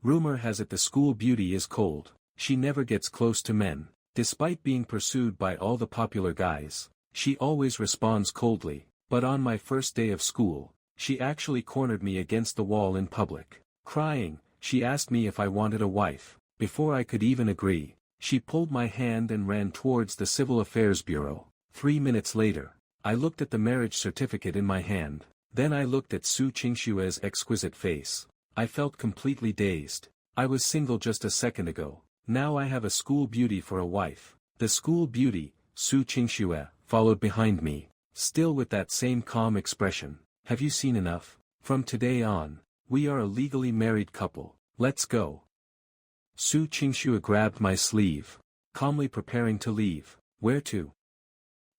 Rumor has it the school beauty is cold. She never gets close to men. Despite being pursued by all the popular guys, she always responds coldly. But on my first day of school, she actually cornered me against the wall in public. Crying, she asked me if I wanted a wife. Before I could even agree, she pulled my hand and ran towards the Civil Affairs Bureau. 3 minutes later, I looked at the marriage certificate in my hand. Then I looked at Su Qingshue's exquisite face. I felt completely dazed. I was single just a second ago. Now I have a school beauty for a wife. The school beauty, Su Qingxue, followed behind me, still with that same calm expression. Have you seen enough? From today on, we are a legally married couple. Let's go. Su Qingxue grabbed my sleeve, calmly preparing to leave. Where to?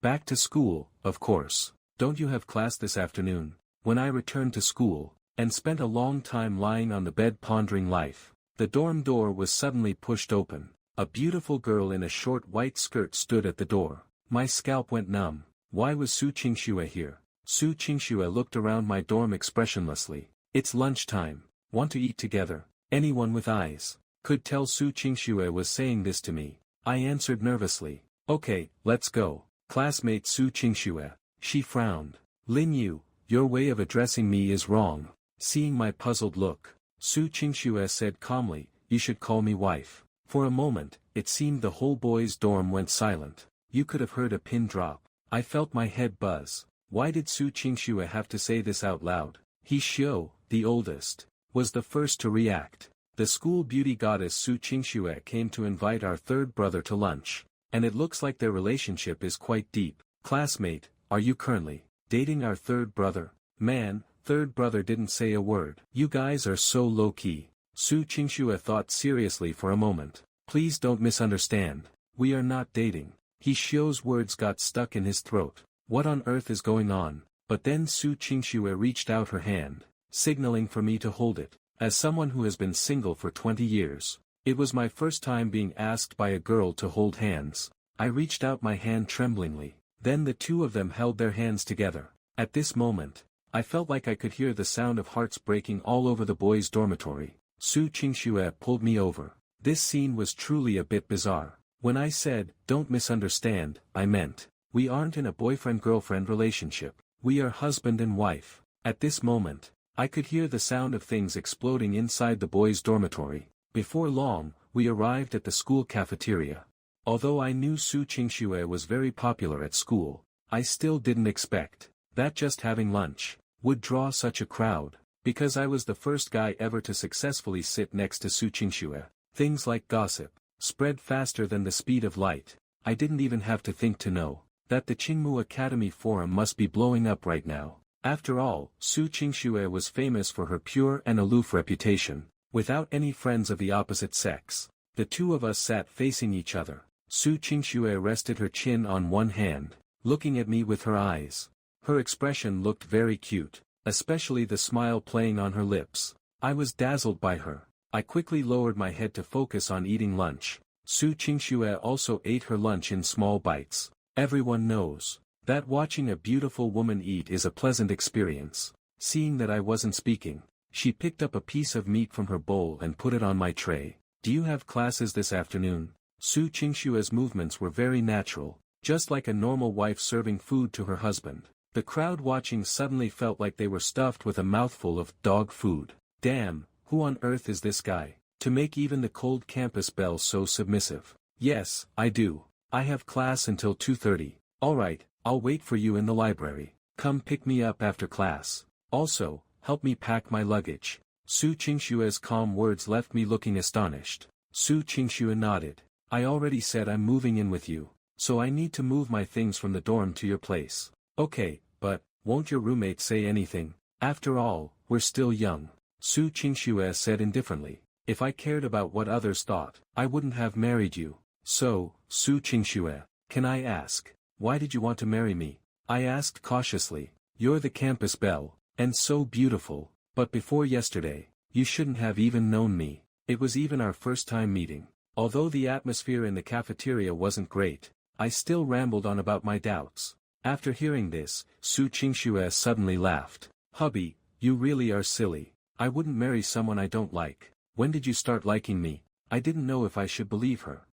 Back to school, of course. Don't you have class this afternoon? When I returned to school, and spent a long time lying on the bed pondering life, the dorm door was suddenly pushed open. A beautiful girl in a short white skirt stood at the door. My scalp went numb. Why was Su Qingxue here? Su Qingxue looked around my dorm expressionlessly. It's lunchtime. Want to eat together? Anyone with eyes could tell Su Qingxue was saying this to me. I answered nervously. Okay, let's go. Classmate Su Qingxue. She frowned. Lin Yu, your way of addressing me is wrong. Seeing my puzzled look, Su Qingxue said calmly, you should call me wife. For a moment, it seemed the whole boys' dorm went silent. You could have heard a pin drop. I felt my head buzz. Why did Su Qingxue have to say this out loud? He Xiu, the oldest, was the first to react. The school beauty goddess Su Qingxue came to invite our third brother to lunch, and it looks like their relationship is quite deep. Classmate, are you currently dating our third brother? Man, third brother didn't say a word. You guys are so low-key. Su Qingxue thought seriously for a moment. Please don't misunderstand. We are not dating. He Xiu's words got stuck in his throat. What on earth is going on? But then Su Qingxue reached out her hand, signaling for me to hold it. As someone who has been single for 20 years, it was my first time being asked by a girl to hold hands. I reached out my hand tremblingly. Then the two of them held their hands together. At this moment, I felt like I could hear the sound of hearts breaking all over the boys' dormitory. Su Qingxue pulled me over. This scene was truly a bit bizarre. When I said, don't misunderstand, I meant, we aren't in a boyfriend-girlfriend relationship. We are husband and wife. At this moment, I could hear the sound of things exploding inside the boys' dormitory. Before long, we arrived at the school cafeteria. Although I knew Su Qingxue was very popular at school, I still didn't expect that just having lunch would draw such a crowd, because I was the first guy ever to successfully sit next to Su Qingxue. Things like gossip spread faster than the speed of light. I didn't even have to think to know that the Qingmu Academy Forum must be blowing up right now. After all, Su Qingxue was famous for her pure and aloof reputation, without any friends of the opposite sex. The two of us sat facing each other. Su Qingxue rested her chin on one hand, looking at me with her eyes. Her expression looked very cute, especially the smile playing on her lips. I was dazzled by her. I quickly lowered my head to focus on eating lunch. Su Qingxue also ate her lunch in small bites. Everyone knows that watching a beautiful woman eat is a pleasant experience. Seeing that I wasn't speaking, she picked up a piece of meat from her bowl and put it on my tray. Do you have classes this afternoon? Su Qingxue's movements were very natural, just like a normal wife serving food to her husband. The crowd watching suddenly felt like they were stuffed with a mouthful of dog food. Damn, who on earth is this guy, to make even the cold campus bell so submissive? Yes, I do. I have class until 2:30. Alright, I'll wait for you in the library. Come pick me up after class. Also, help me pack my luggage. Su Qingxue's calm words left me looking astonished. Su Qingxue nodded. I already said I'm moving in with you, so I need to move my things from the dorm to your place. Okay, but, won't your roommate say anything? After all, we're still young. Su Qingxue said indifferently. If I cared about what others thought, I wouldn't have married you. So, Su Qingxue, can I ask, why did you want to marry me? I asked cautiously. You're the campus belle, and so beautiful, but before yesterday, you shouldn't have even known me. It was even our first time meeting. Although the atmosphere in the cafeteria wasn't great, I still rambled on about my doubts. After hearing this, Su Qingxue suddenly laughed. Hubby, you really are silly. I wouldn't marry someone I don't like. when did you start liking me? I didn't know if I should believe her.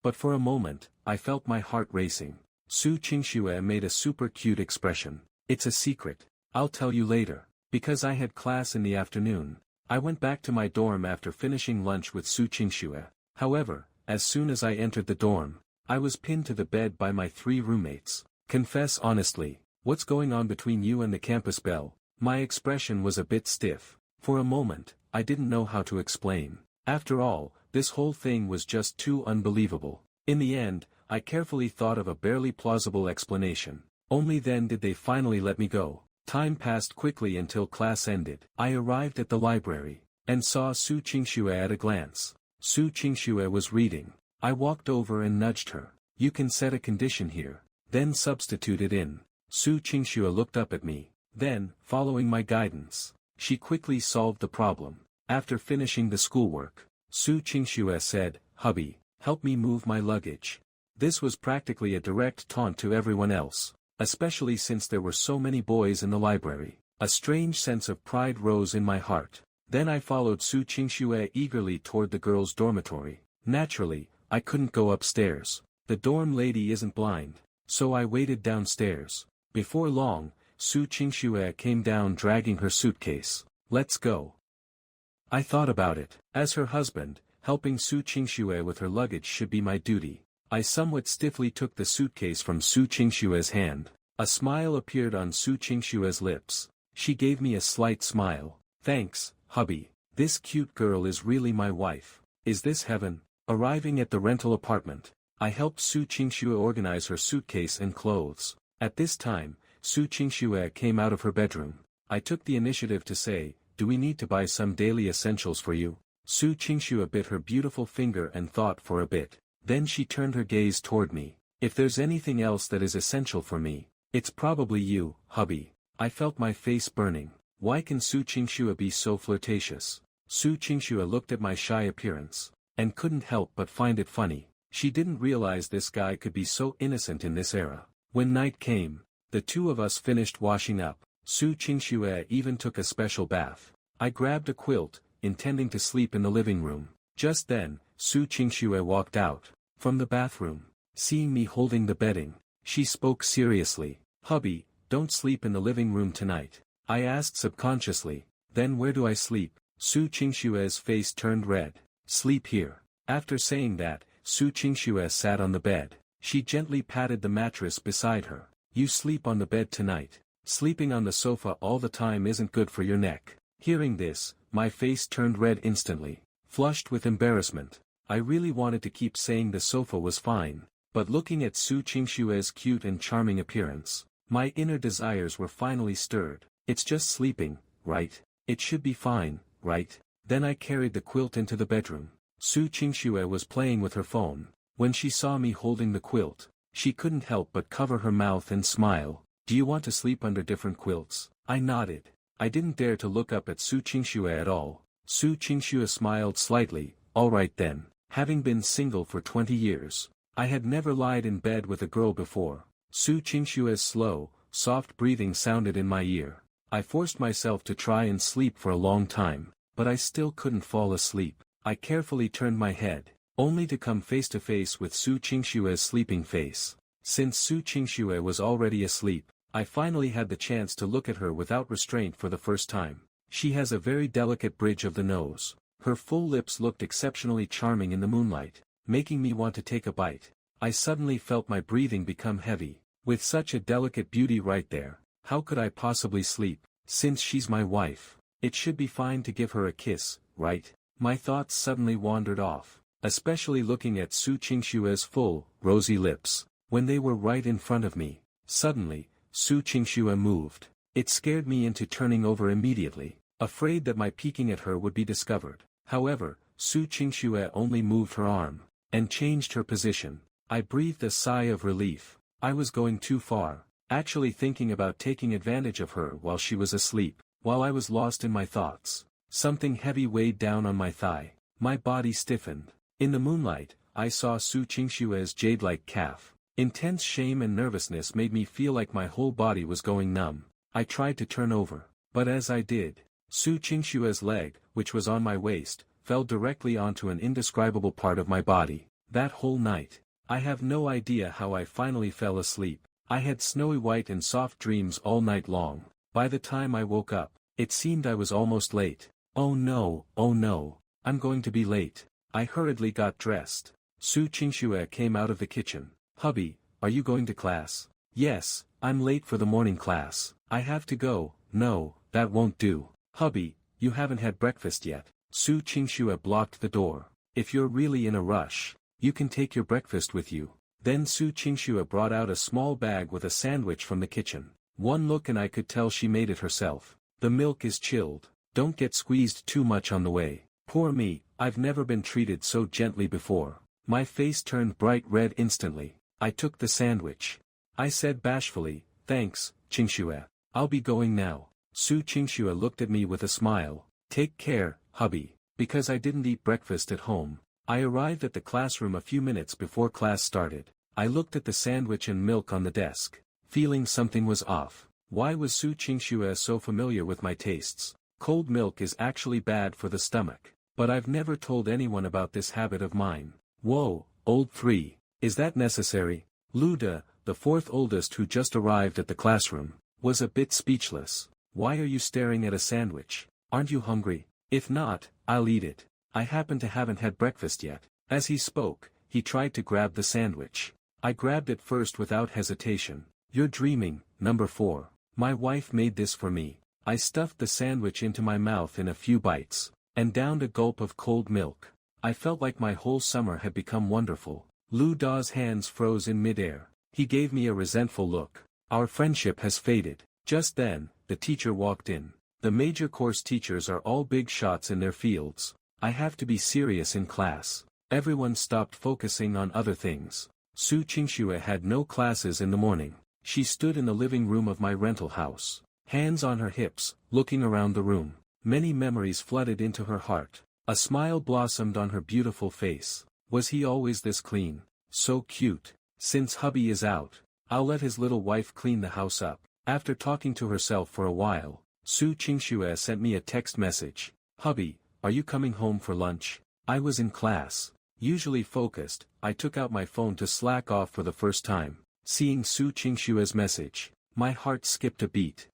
But for a moment, I felt my heart racing. Su Qingxue made a super cute expression. It's a secret. I'll tell you later. Because I had class in the afternoon, I went back to my dorm after finishing lunch with Su Qingxue. However, as soon as I entered the dorm, I was pinned to the bed by my 3 roommates. Confess honestly, what's going on between you and the campus belle? My expression was a bit stiff. For a moment, I didn't know how to explain. After all, this whole thing was just too unbelievable. In the end, I carefully thought of a barely plausible explanation. Only then did they finally let me go. Time passed quickly until class ended. I arrived at the library, and saw Su Qingxue at a glance. Su Qingxue was reading. I walked over and nudged her. You can set a condition here. Then substituted in. Su Qingxue looked up at me. Then, following my guidance, she quickly solved the problem. After finishing the schoolwork, Su Qingxue said, "Hubby, help me move my luggage." This was practically a direct taunt to everyone else, especially since there were so many boys in the library. A strange sense of pride rose in my heart. Then I followed Su Qingxue eagerly toward the girls' dormitory. Naturally, I couldn't go upstairs. The dorm lady isn't blind, so I waited downstairs. Before long, Su Qingxue came down dragging her suitcase. "Let's go." I thought about it. As her husband, helping Su Qingxue with her luggage should be my duty. I somewhat stiffly took the suitcase from Su Qingxue's hand. A smile appeared on Su Qingxue's lips. She gave me a slight smile. "Thanks, hubby. This cute girl is really my wife. Is this heaven?" Arriving at the rental apartment, I helped Su Qingxue organize her suitcase and clothes. At this time, Su Qingxue came out of her bedroom. I took the initiative to say, "Do we need to buy some daily essentials for you?" Su Qingxue bit her beautiful finger and thought for a bit. Then she turned her gaze toward me. "If there's anything else that is essential for me, it's probably you, hubby." I felt my face burning. Why can Su Qingxue be so flirtatious? Su Qingxue looked at my shy appearance, and couldn't help but find it funny. She didn't realize this guy could be so innocent in this era. When night came, the two of us finished washing up. Su Qingxue even took a special bath. I grabbed a quilt, intending to sleep in the living room. Just then, Su Qingxue walked out from the bathroom. Seeing me holding the bedding, she spoke seriously. "Hubby, don't sleep in the living room tonight." I asked subconsciously. "Then where do I sleep?" Su Qingxue's face turned red. "Sleep here." After saying that, Su Qingxue sat on the bed. She gently patted the mattress beside her. "You sleep on the bed tonight. Sleeping on the sofa all the time isn't good for your neck." Hearing this, my face turned red instantly. Flushed with embarrassment, I really wanted to keep saying the sofa was fine, but looking at Su Qingxue's cute and charming appearance, my inner desires were finally stirred. "It's just sleeping, right? It should be fine, right?" Then I carried the quilt into the bedroom. Su Qingxue was playing with her phone. When she saw me holding the quilt, she couldn't help but cover her mouth and smile. "Do you want to sleep under different quilts?" I nodded. I didn't dare to look up at Su Qingxue at all. Su Qingxue smiled slightly. "All right then." Having been single for 20 years, I had never lied in bed with a girl before. Su Qingxue's slow, soft breathing sounded in my ear. I forced myself to try and sleep for a long time, but I still couldn't fall asleep. I carefully turned my head, only to come face to face with Su Qingxue's sleeping face. Since Su Qingxue was already asleep, I finally had the chance to look at her without restraint for the first time. She has a very delicate bridge of the nose. Her full lips looked exceptionally charming in the moonlight, making me want to take a bite. I suddenly felt my breathing become heavy. With such a delicate beauty right there, how could I possibly sleep? Since she's my wife, it should be fine to give her a kiss, right? My thoughts suddenly wandered off, especially looking at Su Qingxue's full, rosy lips, when they were right in front of me. Suddenly, Su Qingxue moved. It scared me into turning over immediately, afraid that my peeking at her would be discovered. However, Su Qingxue only moved her arm, and changed her position. I breathed a sigh of relief. I was going too far, actually thinking about taking advantage of her while she was asleep. While I was lost in my thoughts, something heavy weighed down on my thigh. My body stiffened. In the moonlight, I saw Su Qingxue's jade-like calf. Intense shame and nervousness made me feel like my whole body was going numb. I tried to turn over, but as I did, Su Qingxue's leg, which was on my waist, fell directly onto an indescribable part of my body. That whole night, I have no idea how I finally fell asleep. I had snowy white and soft dreams all night long. By the time I woke up, it seemed I was almost late. Oh no, I'm going to be late. I hurriedly got dressed. Su Qingxue came out of the kitchen. Hubby, are you going to class? Yes, I'm late for the morning class. I have to go. No, that won't do. Hubby, you haven't had breakfast yet. Su Qingxue blocked the door. If you're really in a rush, you can take your breakfast with you. Then Su Qingxue brought out a small bag with a sandwich from the kitchen. One look and I could tell she made it herself. The milk is chilled. Don't get squeezed too much on the way. Poor me, I've never been treated so gently before. My face turned bright red instantly. I took the sandwich. I said bashfully, thanks, Qingxue. I'll be going now. Su Qingxue looked at me with a smile. Take care, hubby. Because I didn't eat breakfast at home, I arrived at the classroom a few minutes before class started. I looked at the sandwich and milk on the desk, feeling something was off. Why was Su Qingxue so familiar with my tastes? Cold milk is actually bad for the stomach. But I've never told anyone about this habit of mine. Whoa, old 3. Is that necessary? Luda, the fourth oldest who just arrived at the classroom, was a bit speechless. Why are you staring at a sandwich? Aren't you hungry? If not, I'll eat it. I happen to haven't had breakfast yet. As he spoke, he tried to grab the sandwich. I grabbed it first without hesitation. You're dreaming, number 4. My wife made this for me. I stuffed the sandwich into my mouth in a few bites, and downed a gulp of cold milk. I felt like my whole summer had become wonderful. Lu Da's hands froze in midair. He gave me a resentful look. Our friendship has faded. Just then, the teacher walked in. The major course teachers are all big shots in their fields. I have to be serious in class. Everyone stopped focusing on other things. Su Qingxue had no classes in the morning. She stood in the living room of my rental house, hands on her hips, looking around the room. Many memories flooded into her heart. A smile blossomed on her beautiful face. Was he always this clean? So cute. Since hubby is out, I'll let his little wife clean the house up. After talking to herself for a while, Su Qingxue sent me a text message. Hubby, are you coming home for lunch? I was in class. Usually focused, I took out my phone to slack off for the first time. Seeing Su Qingxue's message, my heart skipped a beat.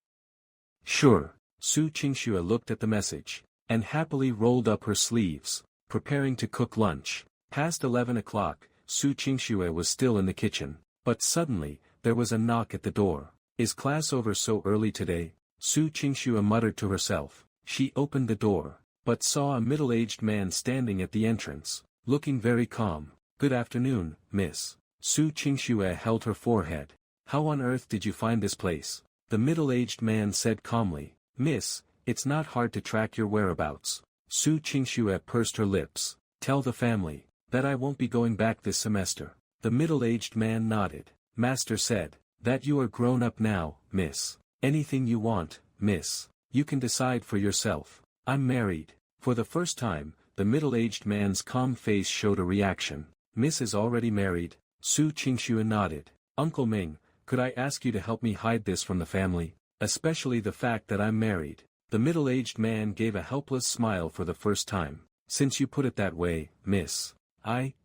Sure. Su Qingxue looked at the message, and happily rolled up her sleeves, preparing to cook lunch. Past 11 o'clock, Su Qingxue was still in the kitchen, but suddenly, there was a knock at the door. Is class over so early today? Su Qingxue muttered to herself. She opened the door, but saw a middle-aged man standing at the entrance, looking very calm. Good afternoon, miss. Su Qingxue held her forehead. How on earth did you find this place? The middle-aged man said calmly. Miss, it's not hard to track your whereabouts. Su Qingxue pursed her lips. Tell the family that I won't be going back this semester. The middle-aged man nodded. Master said that you are grown up now, miss. Anything you want, miss. You can decide for yourself. I'm married. For the first time, the middle-aged man's calm face showed a reaction. Miss is already married. Su Qingxue nodded. Uncle Ming, could I ask you to help me hide this from the family? Especially the fact that I'm married. The middle-aged man gave a helpless smile for the first time. Since you put it that way, miss,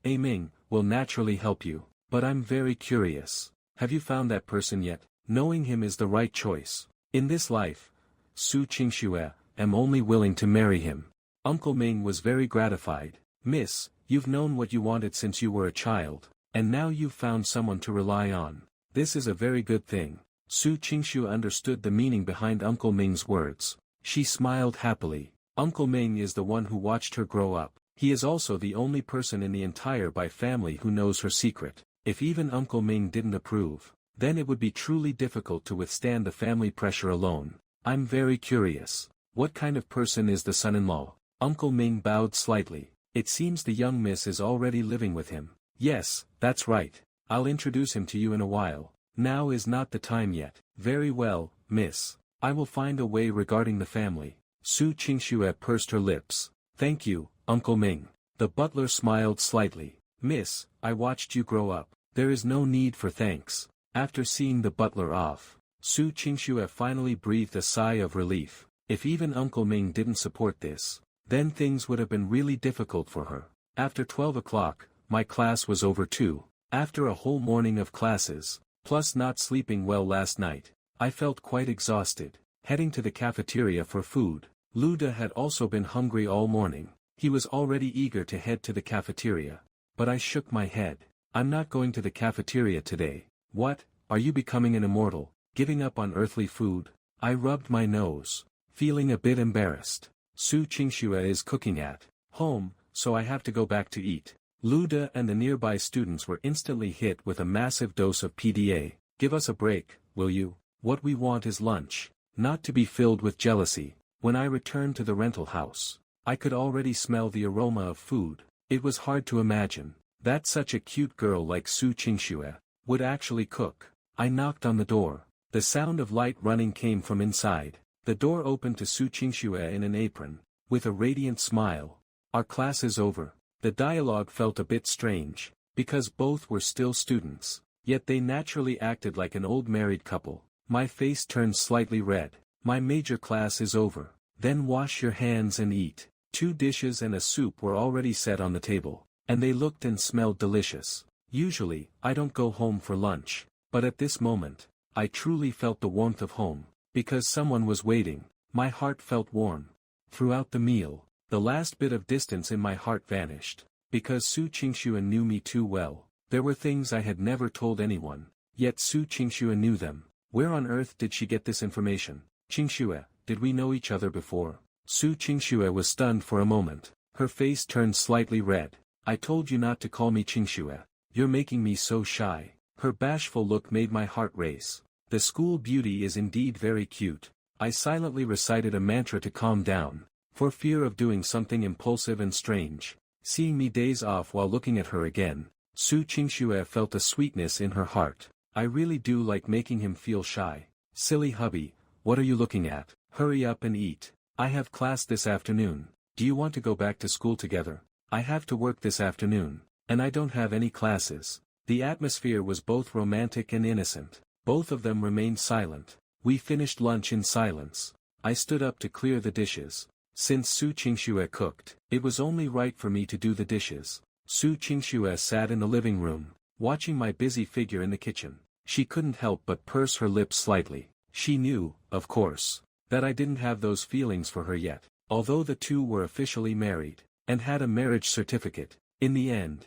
Ming, will naturally help you. But I'm very curious. Have you found that person yet? Knowing him is the right choice. In this life, Su Qingxue, am only willing to marry him. Uncle Ming was very gratified. Miss, you've known what you wanted since you were a child, and now you've found someone to rely on. This is a very good thing. Su Qingxue understood the meaning behind Uncle Ming's words. She smiled happily. Uncle Ming is the one who watched her grow up. He is also the only person in the entire Bai family who knows her secret. If even Uncle Ming didn't approve, then it would be truly difficult to withstand the family pressure alone. I'm very curious. What kind of person is the son-in-law? Uncle Ming bowed slightly. It seems the young miss is already living with him. Yes, that's right. I'll introduce him to you in a while. Now is not the time yet. Very well, miss. I will find a way regarding the family. Su Qingxue pursed her lips. Thank you, Uncle Ming. The butler smiled slightly. Miss, I watched you grow up. There is no need for thanks. After seeing the butler off, Su Qingxue finally breathed a sigh of relief. If even Uncle Ming didn't support this, then things would have been really difficult for her. After 12 o'clock, my class was over too. After a whole morning of classes, plus not sleeping well last night, I felt quite exhausted. Heading to the cafeteria for food, Luda had also been hungry all morning. He was already eager to head to the cafeteria. But I shook my head. I'm not going to the cafeteria today. What, are you becoming an immortal, giving up on earthly food? I rubbed my nose, feeling a bit embarrassed. Su Qingxue is cooking at home, so I have to go back to eat. Luda and the nearby students were instantly hit with a massive dose of PDA. Give us a break, will you? What we want is lunch, not to be filled with jealousy. When I returned to the rental house, I could already smell the aroma of food. It was hard to imagine that such a cute girl like Su Qingxue would actually cook. I knocked on the door. The sound of light running came from inside. The door opened to Su Qingxue in an apron, with a radiant smile. Our class is over. The dialogue felt a bit strange, because both were still students, yet they naturally acted like an old married couple. My face turned slightly red. My major class is over. Then wash your hands and eat. 2 dishes and a soup were already set on the table, and they looked and smelled delicious. Usually, I don't go home for lunch, but at this moment, I truly felt the warmth of home, because someone was waiting. My heart felt warm. Throughout the meal, the last bit of distance in my heart vanished, because Su Qingxue knew me too well. There were things I had never told anyone, yet Su Qingxue knew them. Where on earth did she get this information? Qingxue, did we know each other before? Su Qingxue was stunned for a moment. Her face turned slightly red. I told you not to call me Qingxue. You're making me so shy. Her bashful look made my heart race. The school beauty is indeed very cute. I silently recited a mantra to calm down, for fear of doing something impulsive and strange. Seeing me daze off while looking at her again, Su Qingxue felt a sweetness in her heart. I really do like making him feel shy. Silly hubby, what are you looking at? Hurry up and eat. I have class this afternoon. Do you want to go back to school together? I have to work this afternoon, and I don't have any classes. The atmosphere was both romantic and innocent. Both of them remained silent. We finished lunch in silence. I stood up to clear the dishes. Since Su Qingxue cooked, it was only right for me to do the dishes. Su Qingxue sat in the living room, watching my busy figure in the kitchen. She couldn't help but purse her lips slightly. She knew, of course, that I didn't have those feelings for her yet, although the two were officially married, and had a marriage certificate. In the end,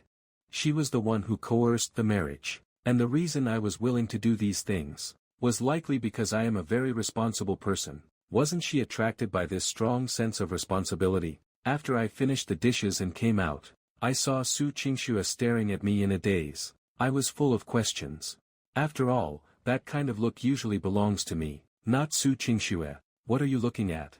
she was the one who coerced the marriage, and the reason I was willing to do these things was likely because I am a very responsible person. Wasn't she attracted by this strong sense of responsibility? After I finished the dishes and came out, I saw Su Qingxue staring at me in a daze. I was full of questions. After all, that kind of look usually belongs to me, not Su Qingxue. What are you looking at?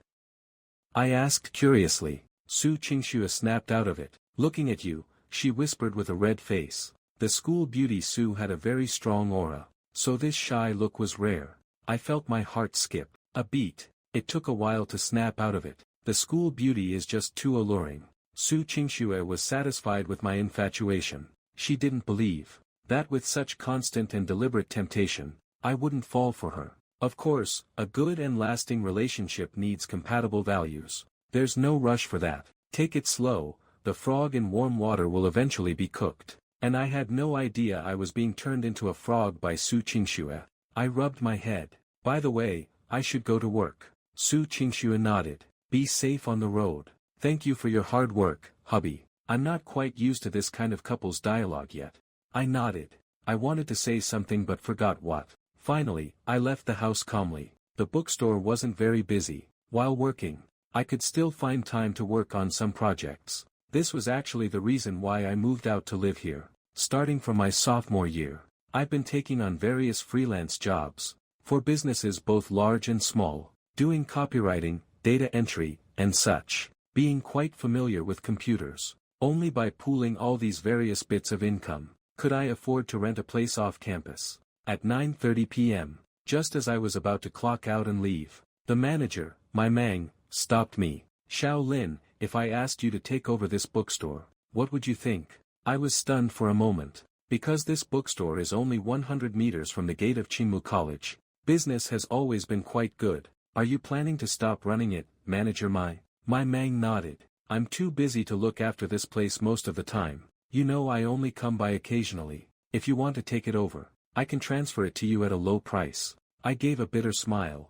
I asked curiously. Su Qingxue snapped out of it. Looking at you, she whispered with a red face. The school beauty Su had a very strong aura, so this shy look was rare. I felt my heart skip a beat. It took a while to snap out of it. The school beauty is just too alluring. Su Qingxue was satisfied with my infatuation. She didn't believe that with such constant and deliberate temptation, I wouldn't fall for her. Of course, a good and lasting relationship needs compatible values. There's no rush for that. Take it slow, the frog in warm water will eventually be cooked. And I had no idea I was being turned into a frog by Su Qingxue. I rubbed my head. By the way, I should go to work. Su Qingxue nodded. Be safe on the road. Thank you for your hard work, hubby. I'm not quite used to this kind of couples dialogue yet. I nodded. I wanted to say something but forgot what. Finally, I left the house calmly. The bookstore wasn't very busy. While working, I could still find time to work on some projects. This was actually the reason why I moved out to live here. Starting from my sophomore year, I've been taking on various freelance jobs, for businesses both large and small, doing copywriting, data entry, and such, being quite familiar with computers. Only by pooling all these various bits of income, could I afford to rent a place off campus. At 9:30 p.m., just as I was about to clock out and leave, the manager, my Mang, stopped me. Xiao Lin, if I asked you to take over this bookstore, what would you think? I was stunned for a moment. Because this bookstore is only 100 meters from the gate of Qingmu College, business has always been quite good. Are you planning to stop running it, Manager Mai? My Mang nodded. I'm too busy to look after this place most of the time. You know I only come by occasionally. If you want to take it over, I can transfer it to you at a low price. I gave a bitter smile.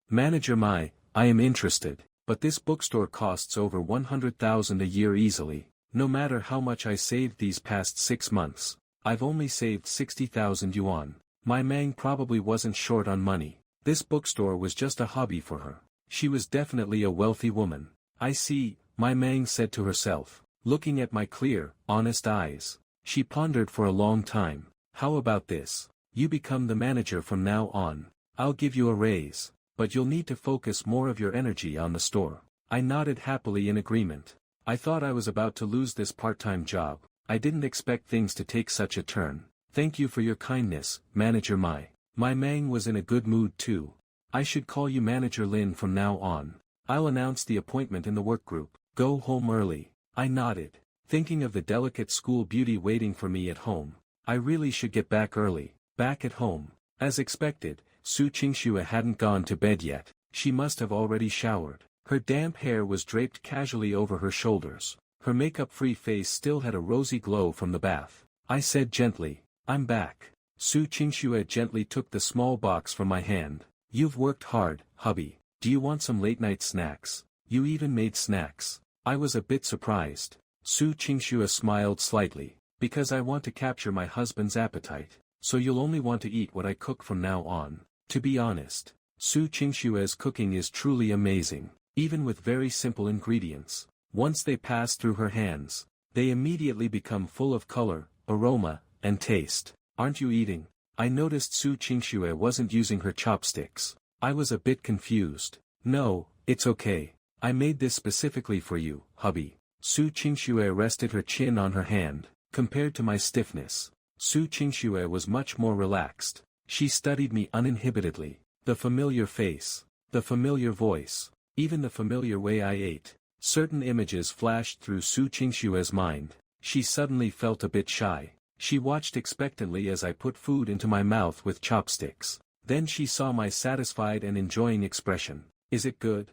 Manager Mai, I am interested, but this bookstore costs over 100,000 a year easily. No matter how much I saved these past 6 months, I've only saved 60,000 yuan. My Mang probably wasn't short on money. This bookstore was just a hobby for her. She was definitely a wealthy woman. I see, my Mang said to herself, looking at my clear, honest eyes. She pondered for a long time. How about this? You become the manager from now on. I'll give you a raise, but you'll need to focus more of your energy on the store. I nodded happily in agreement. I thought I was about to lose this part-time job. I didn't expect things to take such a turn. Thank you for your kindness, Manager Mai. My Mang was in a good mood too. I should call you Manager Lin from now on. I'll announce the appointment in the work group. Go home early. I nodded, thinking of the delicate school beauty waiting for me at home. I really should get back early. Back at home. As expected, Su Qingxue hadn't gone to bed yet. She must have already showered. Her damp hair was draped casually over her shoulders. Her makeup-free face still had a rosy glow from the bath. I said gently, I'm back. Su Qingxue gently took the small box from my hand. You've worked hard, hubby. Do you want some late-night snacks? You even made snacks. I was a bit surprised. Su Qingxue smiled slightly. Because I want to capture my husband's appetite. So you'll only want to eat what I cook from now on. To be honest, Su Qingxue's cooking is truly amazing. Even with very simple ingredients. Once they pass through her hands, they immediately become full of color, aroma, and taste. Aren't you eating? I noticed Su Qingxue wasn't using her chopsticks. I was a bit confused. No, it's okay. I made this specifically for you, hubby. Su Qingxue rested her chin on her hand. Compared to my stiffness, Su Qingxue was much more relaxed. She studied me uninhibitedly. The familiar face, the familiar voice, even the familiar way I ate. Certain images flashed through Su Qingxue's mind. She suddenly felt a bit shy. She watched expectantly as I put food into my mouth with chopsticks. Then she saw my satisfied and enjoying expression. Is it good?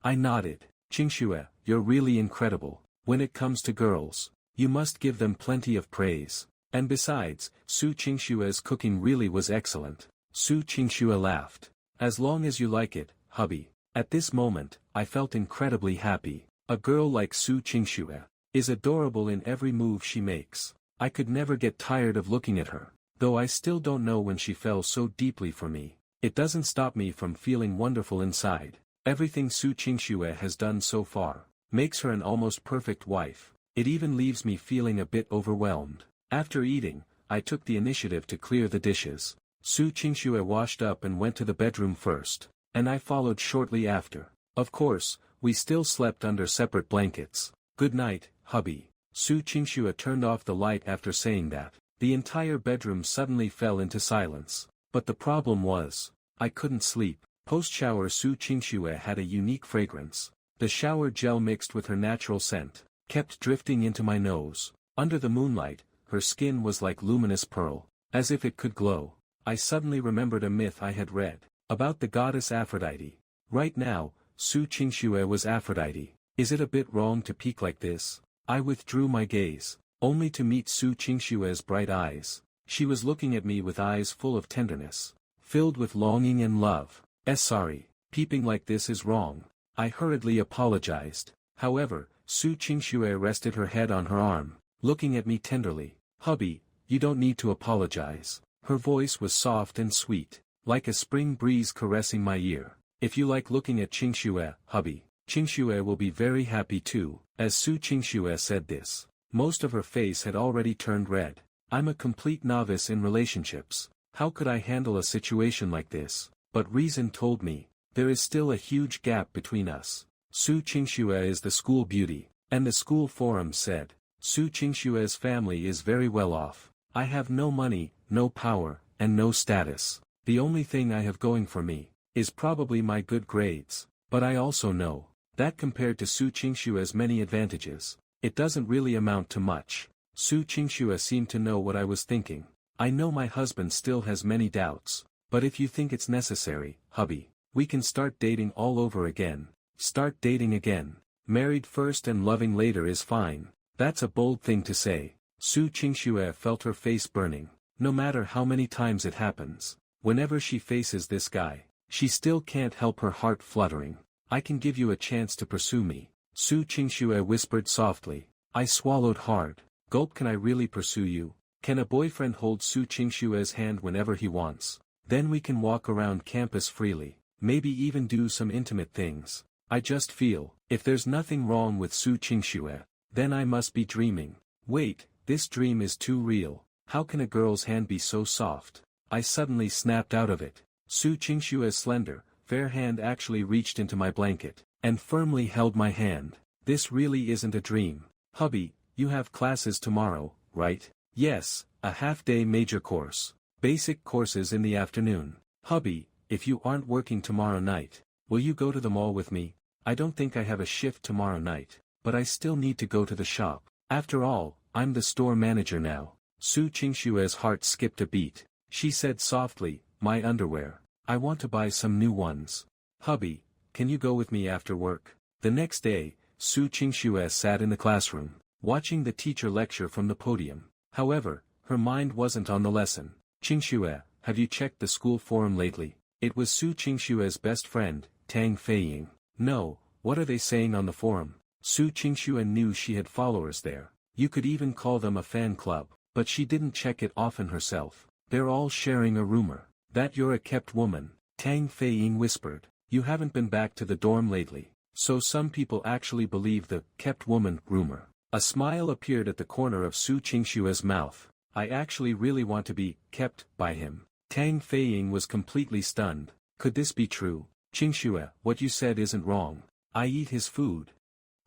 I nodded. Qingxue, you're really incredible. When it comes to girls, you must give them plenty of praise. And besides, Su Qingxue's cooking really was excellent. Su Qingxue laughed. As long as you like it, hubby. At this moment, I felt incredibly happy. A girl like Su Qingxue is adorable in every move she makes. I could never get tired of looking at her, though I still don't know when she fell so deeply for me. It doesn't stop me from feeling wonderful inside. Everything Su Qingxue has done so far makes her an almost perfect wife. It even leaves me feeling a bit overwhelmed. After eating, I took the initiative to clear the dishes. Su Qingxue washed up and went to the bedroom first, and I followed shortly after. Of course, we still slept under separate blankets. Good night, hubby. Su Qingxue turned off the light after saying that. The entire bedroom suddenly fell into silence. But the problem was, I couldn't sleep. Post-shower Su Qingxue had a unique fragrance. The shower gel mixed with her natural scent kept drifting into my nose. Under the moonlight, her skin was like luminous pearl, as if it could glow. I suddenly remembered a myth I had read about the goddess Aphrodite. Right now, Su Qingxue was Aphrodite. Is it a bit wrong to peek like this? I withdrew my gaze, only to meet Su Qingxue's bright eyes. She was looking at me with eyes full of tenderness, filled with longing and love. Sorry, peeping like this is wrong. I hurriedly apologized. However, Su Qingxue rested her head on her arm, looking at me tenderly. Hubby, you don't need to apologize. Her voice was soft and sweet, like a spring breeze caressing my ear. If you like looking at Qingxue, hubby, Qingxue will be very happy too. As Su Qingxue said this, most of her face had already turned red. I'm a complete novice in relationships. How could I handle a situation like this? But reason told me, there is still a huge gap between us. Su Qingxue is the school beauty, and the school forum said, Su Qingxue's family is very well off. I have no money, no power, and no status. The only thing I have going for me is probably my good grades, but I also know that compared to Su Qingxue's many advantages, it doesn't really amount to much. Su Qingxue seemed to know what I was thinking. I know my husband still has many doubts, but if you think it's necessary, hubby, we can start dating all over again. Start dating again. Married first and loving later is fine. That's a bold thing to say. Su Qingxue felt her face burning. No matter how many times it happens, whenever she faces this guy, she still can't help her heart fluttering. I can give you a chance to pursue me. Su Qingxue whispered softly. I swallowed hard. Gulp. Can I really pursue you? Can a boyfriend hold Su Qingxue's hand whenever he wants? Then we can walk around campus freely, maybe even do some intimate things. I just feel, if there's nothing wrong with Su Qingxue, then I must be dreaming. Wait, this dream is too real. How can a girl's hand be so soft? I suddenly snapped out of it. Su Qingxue's slender, fair hand actually reached into my blanket, and firmly held my hand. This really isn't a dream. Hubby, you have classes tomorrow, right? Yes, a half-day major course. Basic courses in the afternoon. Hubby, if you aren't working tomorrow night, will you go to the mall with me? I don't think I have a shift tomorrow night, but I still need to go to the shop. After all, I'm the store manager now. Su Qingxue's heart skipped a beat. She said softly, my underwear. I want to buy some new ones. Hubby, can you go with me after work? The next day, Su Qingxue sat in the classroom, watching the teacher lecture from the podium. However, her mind wasn't on the lesson. Qingxue, have you checked the school forum lately? It was Su Qingxue's best friend, Tang Feiying. No, what are they saying on the forum? Su Qingxue knew she had followers there. You could even call them a fan club, but she didn't check it often herself. They're all sharing a rumor. That you're a kept woman, Tang Feiying whispered. You haven't been back to the dorm lately, so some people actually believe the kept woman rumor. A smile appeared at the corner of Su Qingxue's mouth. I actually really want to be kept by him. Tang Feiying was completely stunned. Could this be true? Qingxue, what you said isn't wrong. I eat his food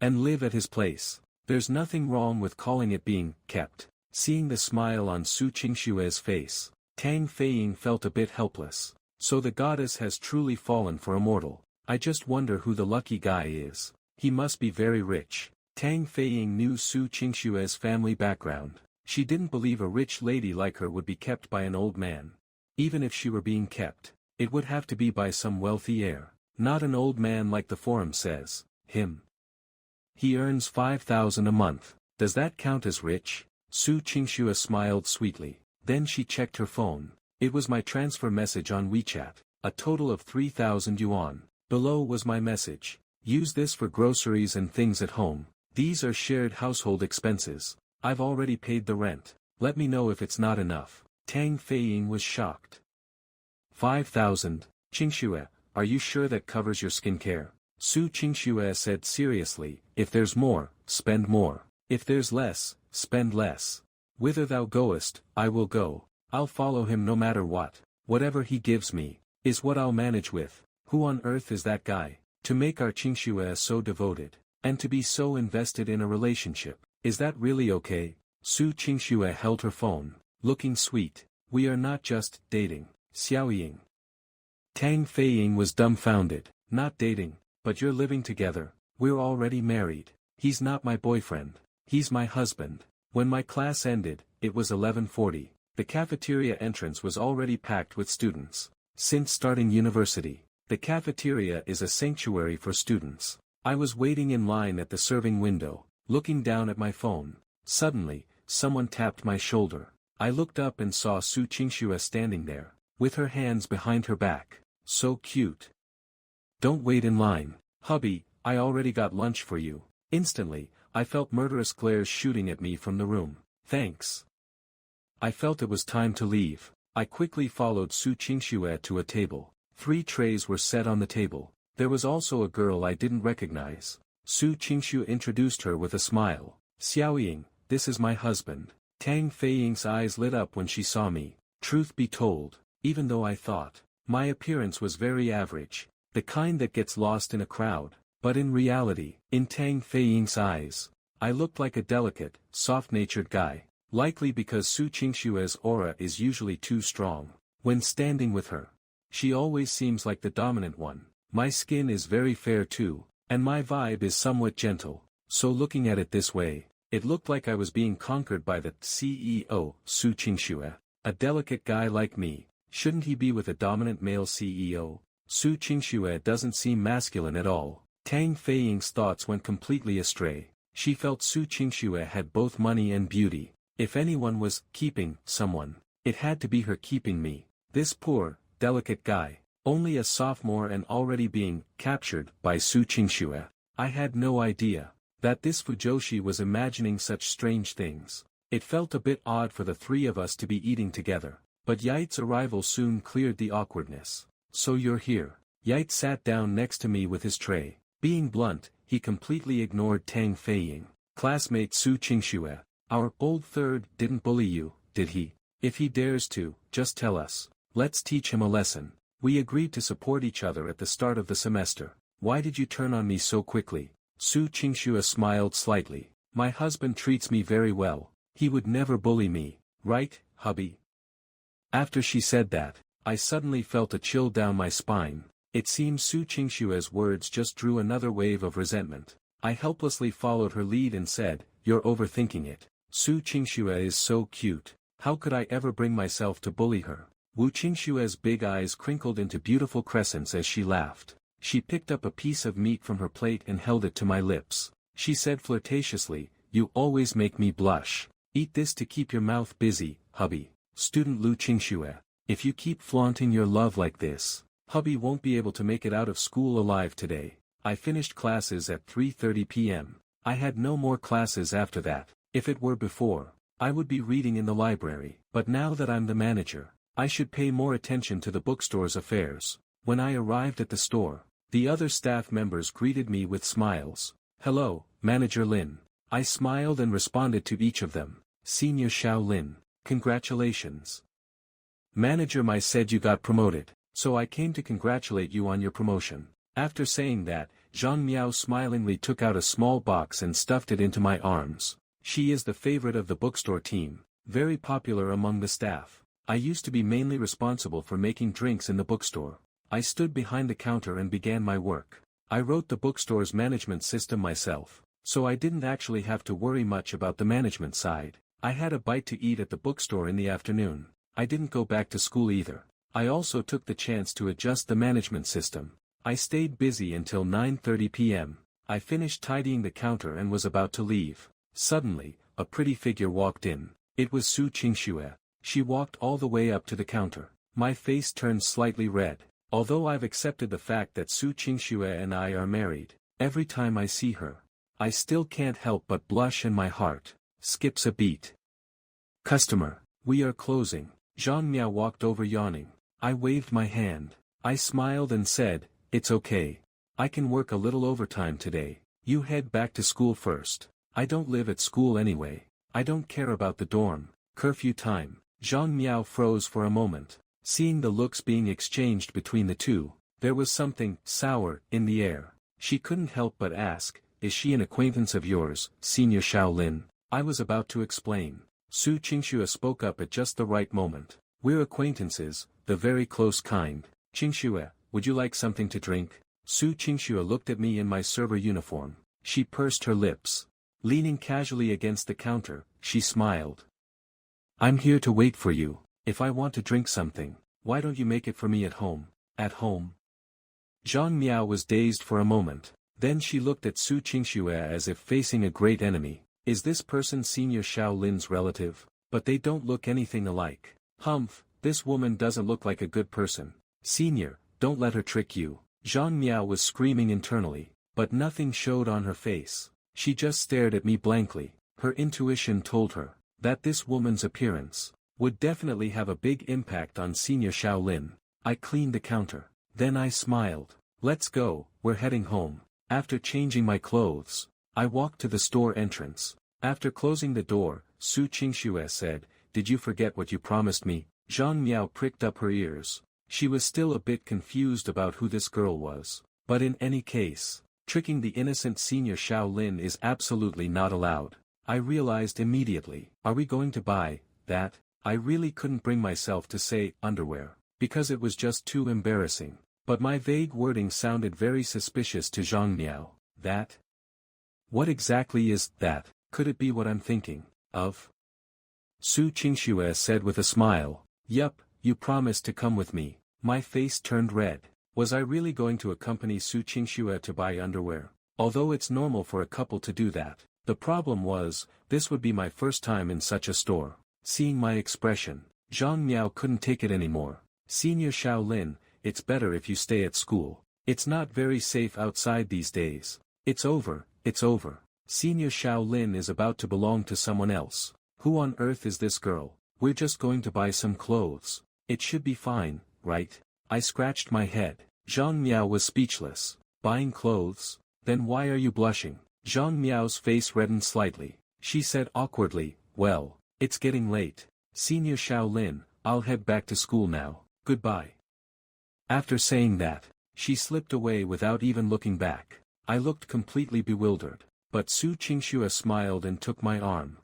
and live at his place. There's nothing wrong with calling it being kept. Seeing the smile on Su Qingxue's face, Tang Feiying felt a bit helpless. So the goddess has truly fallen for a mortal. I just wonder who the lucky guy is. He must be very rich. Tang Feiying knew Su Qingxue's family background. She didn't believe a rich lady like her would be kept by an old man. Even if she were being kept, it would have to be by some wealthy heir, not an old man like the forum says. Him. He earns 5,000 a month. Does that count as rich? Su Qingxue smiled sweetly. Then she checked her phone. It was my transfer message on WeChat. A total of 3,000 yuan. Below was my message. Use this for groceries and things at home. These are shared household expenses. I've already paid the rent. Let me know if it's not enough. Tang Feiying was shocked. 5,000. Qingxue, are you sure that covers your skincare? Su Qingxue said seriously, if there's more, spend more. If there's less, spend less. Whither thou goest, I will go. I'll follow him no matter what. Whatever he gives me, is what I'll manage with. Who on earth is that guy? To make our Qingxue so devoted, and to be so invested in a relationship, is that really okay? Su Qingxue held her phone, looking sweet. We are not just dating. Xiaoying. Tang Feiying was dumbfounded. Not dating, but you're living together. We're already married. He's not my boyfriend. He's my husband. When my class ended, it was 11:40. The cafeteria entrance was already packed with students. Since starting university, the cafeteria is a sanctuary for students. I was waiting in line at the serving window, looking down at my phone. Suddenly, someone tapped my shoulder. I looked up and saw Su Qingxue standing there, with her hands behind her back. So cute. Don't wait in line. Hubby, I already got lunch for you. Instantly, I felt murderous glares shooting at me from the room. Thanks. I felt it was time to leave. I quickly followed Su Qingxue to a table. 3 trays were set on the table. There was also a girl I didn't recognize. Su Qingxue introduced her with a smile. Xiaoying, this is my husband. Tang Feiying's eyes lit up when she saw me. Truth be told, even though I thought my appearance was very average, the kind that gets lost in a crowd, but in reality, in Tang Feiying's eyes, I looked like a delicate, soft-natured guy, likely because Su Qingxue's aura is usually too strong. When standing with her, she always seems like the dominant one. My skin is very fair too, and my vibe is somewhat gentle, so looking at it this way, it looked like I was being conquered by the CEO, Su Qingxue. A delicate guy like me, shouldn't he be with a dominant male CEO? Su Qingxue doesn't seem masculine at all. Tang Feiying's thoughts went completely astray. She felt Su Qingxue had both money and beauty. If anyone was keeping someone, it had to be her keeping me. This poor, delicate guy, only a sophomore and already being captured by Su Qingxue. I had no idea that this Fujoshi was imagining such strange things. It felt a bit odd for the three of us to be eating together, but Yait's arrival soon cleared the awkwardness. So you're here. Yait sat down next to me with his tray. Being blunt, he completely ignored Tang Feiying. Classmate Su Qingxue, our old third didn't bully you, did he? If he dares to, just tell us. Let's teach him a lesson. We agreed to support each other at the start of the semester. Why did you turn on me so quickly? Su Qingxue smiled slightly. My husband treats me very well. He would never bully me, right, hubby? After she said that, I suddenly felt a chill down my spine. It seems Su Qingxue's words just drew another wave of resentment. I helplessly followed her lead and said, "You're overthinking it. Su Qingxue is so cute. How could I ever bring myself to bully her?" Wu Qingxue's big eyes crinkled into beautiful crescents as she laughed. She picked up a piece of meat from her plate and held it to my lips. She said flirtatiously, "You always make me blush. Eat this to keep your mouth busy, hubby." Student Lu Qingxue, if you keep flaunting your love like this, hubby won't be able to make it out of school alive today. I finished classes at 3:30 p.m. I had no more classes after that. If it were before, I would be reading in the library. But now that I'm the manager, I should pay more attention to the bookstore's affairs. When I arrived at the store, the other staff members greeted me with smiles. "Hello, Manager Lin." I smiled and responded to each of them. "Senior Xiao Lin, congratulations." Manager Mai said you got promoted, so I came to congratulate you on your promotion. After saying that, Zhang Miao smilingly took out a small box and stuffed it into my arms. She is the favorite of the bookstore team, very popular among the staff. I used to be mainly responsible for making drinks in the bookstore. I stood behind the counter and began my work. I wrote the bookstore's management system myself, so I didn't actually have to worry much about the management side. I had a bite to eat at the bookstore in the afternoon. I didn't go back to school either. I also took the chance to adjust the management system. I stayed busy until 9:30 p.m. I finished tidying the counter and was about to leave. Suddenly, a pretty figure walked in. It was Su Qingxue. She walked all the way up to the counter. My face turned slightly red. Although I've accepted the fact that Su Qingxue and I are married, every time I see her, I still can't help but blush and my heart skips a beat. "Customer, we are closing." Zhang Miao walked over yawning. I waved my hand. I smiled and said, "It's okay. I can work a little overtime today. You head back to school first. I don't live at school anyway. I don't care about the dorm. Curfew time." Zhang Miao froze for a moment. Seeing the looks being exchanged between the two, there was something sour in the air. She couldn't help but ask, "Is she an acquaintance of yours, Senior Xiao Lin?" I was about to explain. Su Qingxue spoke up at just the right moment. "We're acquaintances, the very close kind. Qingxue, would you like something to drink?" Su Qingxue looked at me in my server uniform. She pursed her lips. Leaning casually against the counter, she smiled. "I'm here to wait for you. If I want to drink something, why don't you make it for me at home?" "At home?" Zhang Miao was dazed for a moment. Then she looked at Su Qingxue as if facing a great enemy. Is this person Senior Xiao Lin's relative? But they don't look anything alike. Humph, this woman doesn't look like a good person. "Senior, don't let her trick you." Zhang Miao was screaming internally, but nothing showed on her face. She just stared at me blankly. Her intuition told her that this woman's appearance would definitely have a big impact on Senior Xiao Lin. I cleaned the counter. Then I smiled. "Let's go, we're heading home." After changing my clothes, I walked to the store entrance. After closing the door, Su Qingxue said, "Did you forget what you promised me?" Zhang Miao pricked up her ears. She was still a bit confused about who this girl was. But in any case, tricking the innocent Senior Xiao Lin is absolutely not allowed. I realized immediately. Are we going to buy that? I really couldn't bring myself to say underwear, because it was just too embarrassing. But my vague wording sounded very suspicious to Zhang Miao. That? What exactly is that? Could it be what I'm thinking of? Su Qingxue said with a smile. "Yup, you promised to come with me." My face turned red. Was I really going to accompany Su Qingxue to buy underwear? Although it's normal for a couple to do that, the problem was, this would be my first time in such a store. Seeing my expression, Zhang Miao couldn't take it anymore. Senior Shaolin, it's better if you stay at school. It's not very safe outside these days. It's over, it's over. Senior Shaolin is about to belong to someone else. Who on earth is this girl? We're just going to buy some clothes. It should be fine, right? I scratched my head. Zhang Miao was speechless. Buying clothes? Then why are you blushing? Zhang Miao's face reddened slightly. She said awkwardly, well, it's getting late. Senior Shaolin, I'll head back to school now. Goodbye. After saying that, she slipped away without even looking back. I looked completely bewildered, but Su Qingxue smiled and took my arm.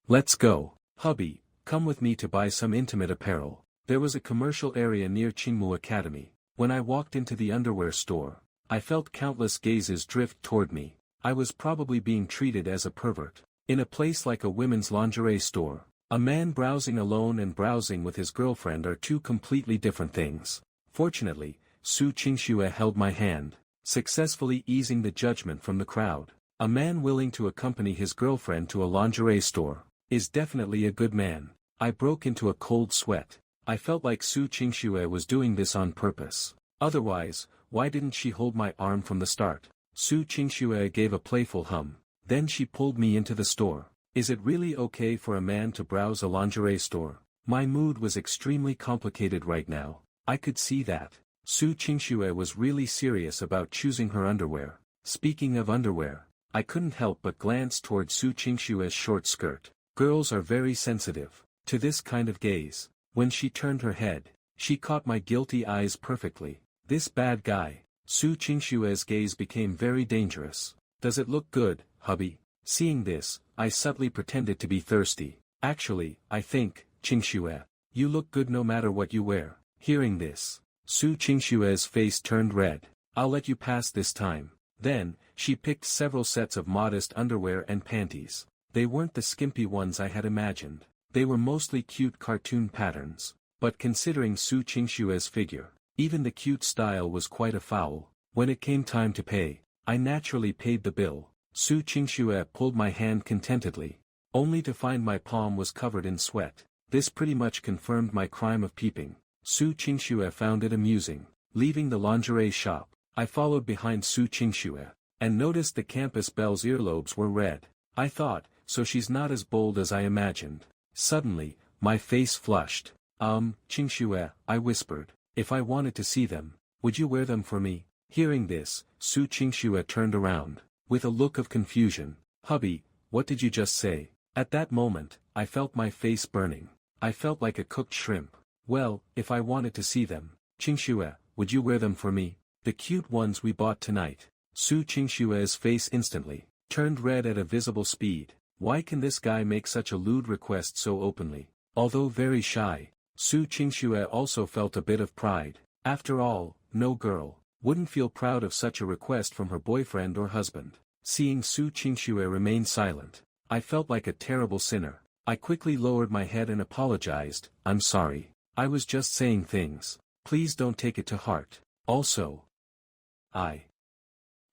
Let's go. Hubby, come with me to buy some intimate apparel. There was a commercial area near Qingmu Academy. When I walked into the underwear store, I felt countless gazes drift toward me. I was probably being treated as a pervert. In a place like a women's lingerie store, a man browsing alone and browsing with his girlfriend are two completely different things. Fortunately, Su Qingxue held my hand, successfully easing the judgment from the crowd. A man willing to accompany his girlfriend to a lingerie store is definitely a good man. I broke into a cold sweat. I felt like Su Qingxue was doing this on purpose. Otherwise, why didn't she hold my arm from the start? Su Qingxue gave a playful hum. Then she pulled me into the store. Is it really okay for a man to browse a lingerie store? My mood was extremely complicated right now. I could see that. Su Qingxue was really serious about choosing her underwear. Speaking of underwear, I couldn't help but glance toward Su Qingxue's short skirt. Girls are very sensitive to this kind of gaze. When she turned her head, she caught my guilty eyes perfectly. This bad guy. Su Qingxue's gaze became very dangerous. Does it look good, hubby? Seeing this, I subtly pretended to be thirsty. Actually, I think, Qingxue, you look good no matter what you wear. Hearing this, Su Qingxue's face turned red. I'll let you pass this time. Then, she picked several sets of modest underwear and panties. They weren't the skimpy ones I had imagined. They were mostly cute cartoon patterns. But considering Su Qingxue's figure, even the cute style was quite a foul. When it came time to pay, I naturally paid the bill. Su Qingxue pulled my hand contentedly, only to find my palm was covered in sweat. This pretty much confirmed my crime of peeping. Su Qingxue found it amusing. Leaving the lingerie shop, I followed behind Su Qingxue, and noticed the campus belle's earlobes were red. I thought, so she's not as bold as I imagined. Suddenly, my face flushed. Qingxue, I whispered, if I wanted to see them, would you wear them for me? Hearing this, Su Qingxue turned around, with a look of confusion. Hubby, what did you just say? At that moment, I felt my face burning. I felt like a cooked shrimp. Well, if I wanted to see them, Qingxue, would you wear them for me? The cute ones we bought tonight. Su Qingxue's face instantly turned red at a visible speed. Why can this guy make such a lewd request so openly? Although very shy, Su Qingxue also felt a bit of pride. After all, no girl wouldn't feel proud of such a request from her boyfriend or husband. Seeing Su Qingxue remain silent, I felt like a terrible sinner. I quickly lowered my head and apologized. I'm sorry. I was just saying things. Please don't take it to heart. Also,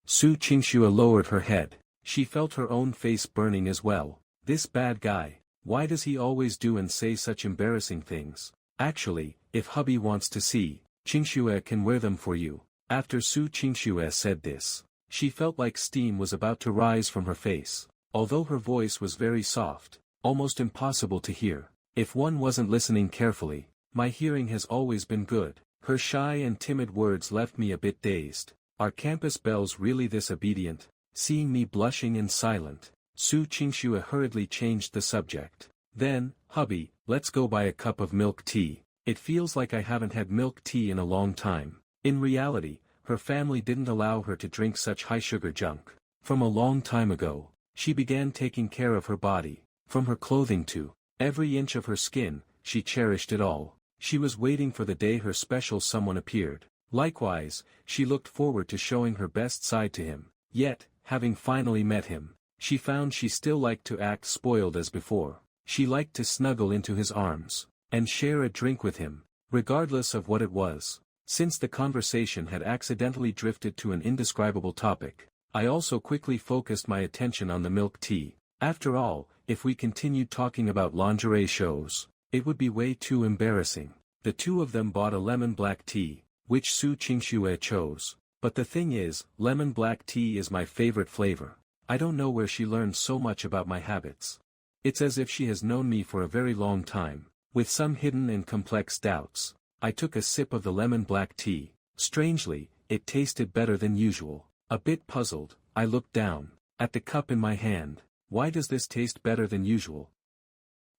Su Qingxue lowered her head. She felt her own face burning as well. This bad guy, why does he always do and say such embarrassing things? Actually, if hubby wants to see, Qingxue can wear them for you. After Su Qingxue said this, she felt like steam was about to rise from her face. Although her voice was very soft, almost impossible to hear, if one wasn't listening carefully. My hearing has always been good. Her shy and timid words left me a bit dazed. Are campus belles really this obedient? Seeing me blushing and silent, Su Qingxue hurriedly changed the subject. Then, hubby, let's go buy a cup of milk tea. It feels like I haven't had milk tea in a long time. In reality, her family didn't allow her to drink such high-sugar junk. From a long time ago, she began taking care of her body. From her clothing to every inch of her skin, she cherished it all. She was waiting for the day her special someone appeared. Likewise, she looked forward to showing her best side to him. Yet, having finally met him, she found she still liked to act spoiled as before. She liked to snuggle into his arms, and share a drink with him, regardless of what it was. Since the conversation had accidentally drifted to an indescribable topic, I also quickly focused my attention on the milk tea. After all, if we continued talking about lingerie shows, it would be way too embarrassing. The two of them bought a lemon black tea, which Su Qingxue chose. But the thing is, lemon black tea is my favorite flavor. I don't know where she learned so much about my habits. It's as if she has known me for a very long time. With some hidden and complex doubts, I took a sip of the lemon black tea. Strangely, it tasted better than usual. A bit puzzled, I looked down at the cup in my hand. Why does this taste better than usual?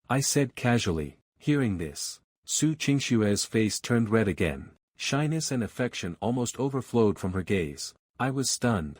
I said casually. Hearing this, Su Qingshue's face turned red again. Shyness and affection almost overflowed from her gaze. I was stunned.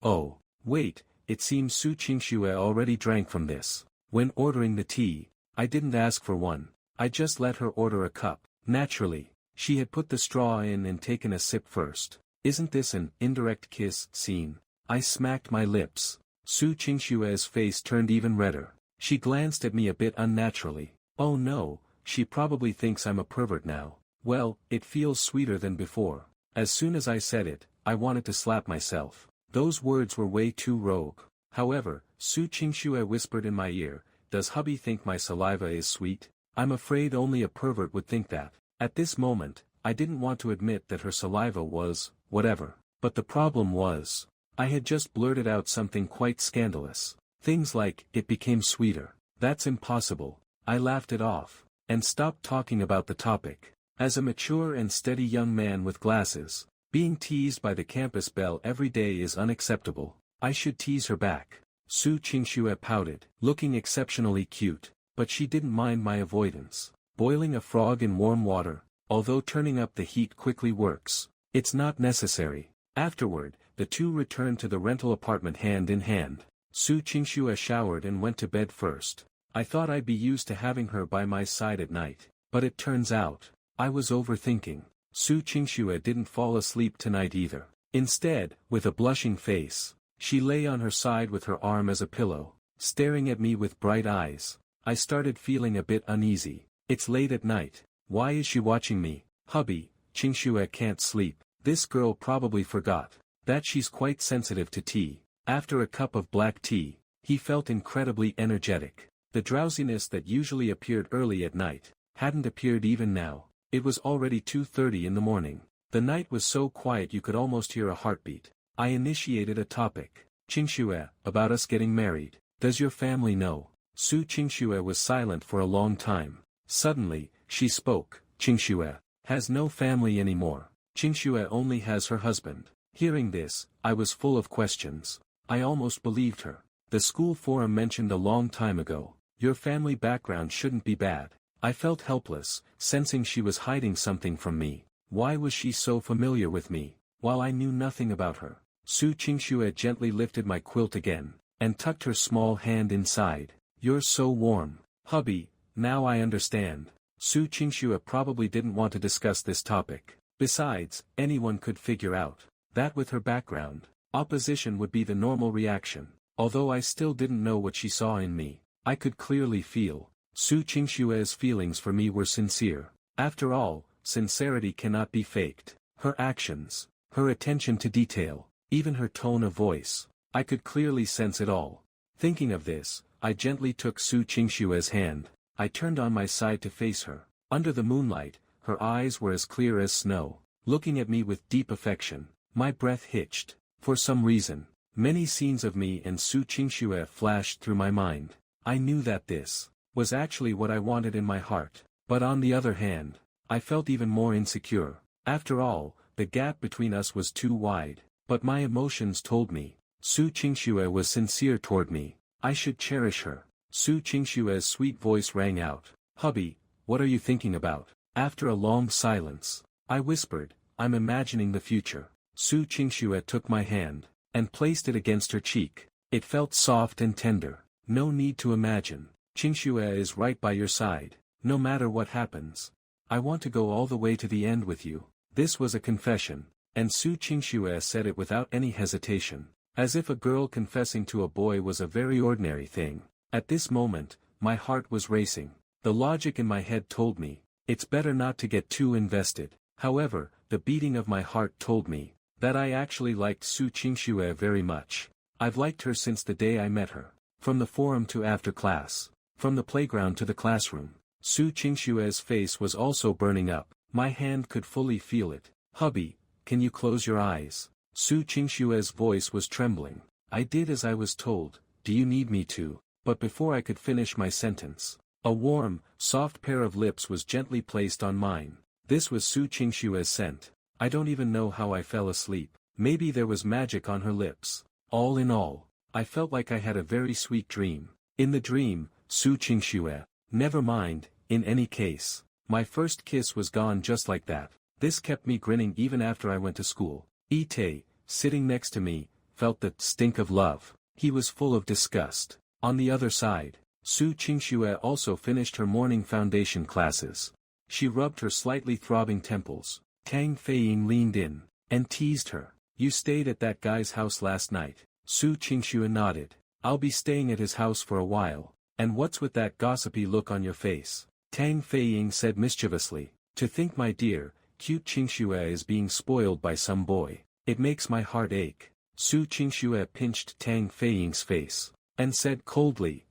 Oh, wait, it seems Su Qingxue already drank from this. When ordering the tea, I didn't ask for one, I just let her order a cup. Naturally, she had put the straw in and taken a sip first. Isn't this an indirect kiss scene? I smacked my lips. Su Qingshue's face turned even redder. She glanced at me a bit unnaturally. Oh no, she probably thinks I'm a pervert now. Well, it feels sweeter than before. As soon as I said it, I wanted to slap myself. Those words were way too rogue. However, Su Qingxue whispered in my ear, "Does hubby think my saliva is sweet?" I'm afraid only a pervert would think that. At this moment, I didn't want to admit that her saliva was, whatever. But the problem was, I had just blurted out something quite scandalous. Things like, it became sweeter. That's impossible. I laughed it off, and stopped talking about the topic. As a mature and steady young man with glasses, being teased by the campus belle every day is unacceptable. I should tease her back. Su Qingxue pouted, looking exceptionally cute, but she didn't mind my avoidance. Boiling a frog in warm water, although turning up the heat quickly works. It's not necessary. Afterward, the two returned to the rental apartment hand in hand. Su Qingxue showered and went to bed first. I thought I'd be used to having her by my side at night, but it turns out, I was overthinking. Su Qingxue didn't fall asleep tonight either. Instead, with a blushing face, she lay on her side with her arm as a pillow, staring at me with bright eyes. I started feeling a bit uneasy. It's late at night. Why is she watching me? Hubby, Qingxue can't sleep. This girl probably forgot that she's quite sensitive to tea. After a cup of black tea, he felt incredibly energetic. The drowsiness that usually appeared early at night hadn't appeared even now. It was already 2:30 in the morning. The night was so quiet you could almost hear a heartbeat. I initiated a topic. Qingxue, about us getting married. Does your family know? Su Qingxue was silent for a long time. Suddenly, she spoke. Qingxue has no family anymore. Qingxue only has her husband. Hearing this, I was full of questions. I almost believed her. The school forum mentioned a long time ago. Your family background shouldn't be bad. I felt helpless, sensing she was hiding something from me. Why was she so familiar with me, while I knew nothing about her? Su Qingxue gently lifted my quilt again, and tucked her small hand inside. You're so warm. Hubby, now I understand. Su Qingxue probably didn't want to discuss this topic. Besides, anyone could figure out that with her background, opposition would be the normal reaction. Although I still didn't know what she saw in me, I could clearly feel. Su Qingxue's feelings for me were sincere. After all, sincerity cannot be faked. Her actions, her attention to detail, even her tone of voice, I could clearly sense it all. Thinking of this, I gently took Su Qingxue's hand. I turned on my side to face her. Under the moonlight, her eyes were as clear as snow, looking at me with deep affection. My breath hitched. For some reason, many scenes of me and Su Qingxue flashed through my mind. I knew that this was actually what I wanted in my heart. But on the other hand, I felt even more insecure. After all, the gap between us was too wide. But my emotions told me, Su Qingxue was sincere toward me. I should cherish her. Su Qingxue's sweet voice rang out. Hubby, what are you thinking about? After a long silence, I whispered, I'm imagining the future. Su Qingxue took my hand, and placed it against her cheek. It felt soft and tender. No need to imagine. Qingxue is right by your side, no matter what happens. I want to go all the way to the end with you. This was a confession, and Su Qingxue said it without any hesitation, as if a girl confessing to a boy was a very ordinary thing. At this moment, my heart was racing. The logic in my head told me, it's better not to get too invested. However, the beating of my heart told me that I actually liked Su Qingxue very much. I've liked her since the day I met her. From the forum to after class. From the playground to the classroom. Su Qingxue's face was also burning up. My hand could fully feel it. "Hubby, can you close your eyes?" Su Qingxue's voice was trembling. I did as I was told. "Do you need me to?" But before I could finish my sentence, a warm, soft pair of lips was gently placed on mine. This was Su Qingxue's scent. I don't even know how I fell asleep. Maybe there was magic on her lips. All in all, I felt like I had a very sweet dream. In the dream, Su Qingxue. Never mind, in any case. My first kiss was gone just like that. This kept me grinning even after I went to school. Ite, sitting next to me, felt the stink of love. He was full of disgust. On the other side, Su Qingxue also finished her morning foundation classes. She rubbed her slightly throbbing temples. Tang Feiying leaned in and teased her. "You stayed at that guy's house last night." Su Qingxue nodded. "I'll be staying at his house for a while. And what's with that gossipy look on your face?" Tang Feiying said mischievously. "To think my dear, cute Qingxue is being spoiled by some boy. It makes my heart ache." Su Qingxue pinched Tang Feiying's face and said coldly,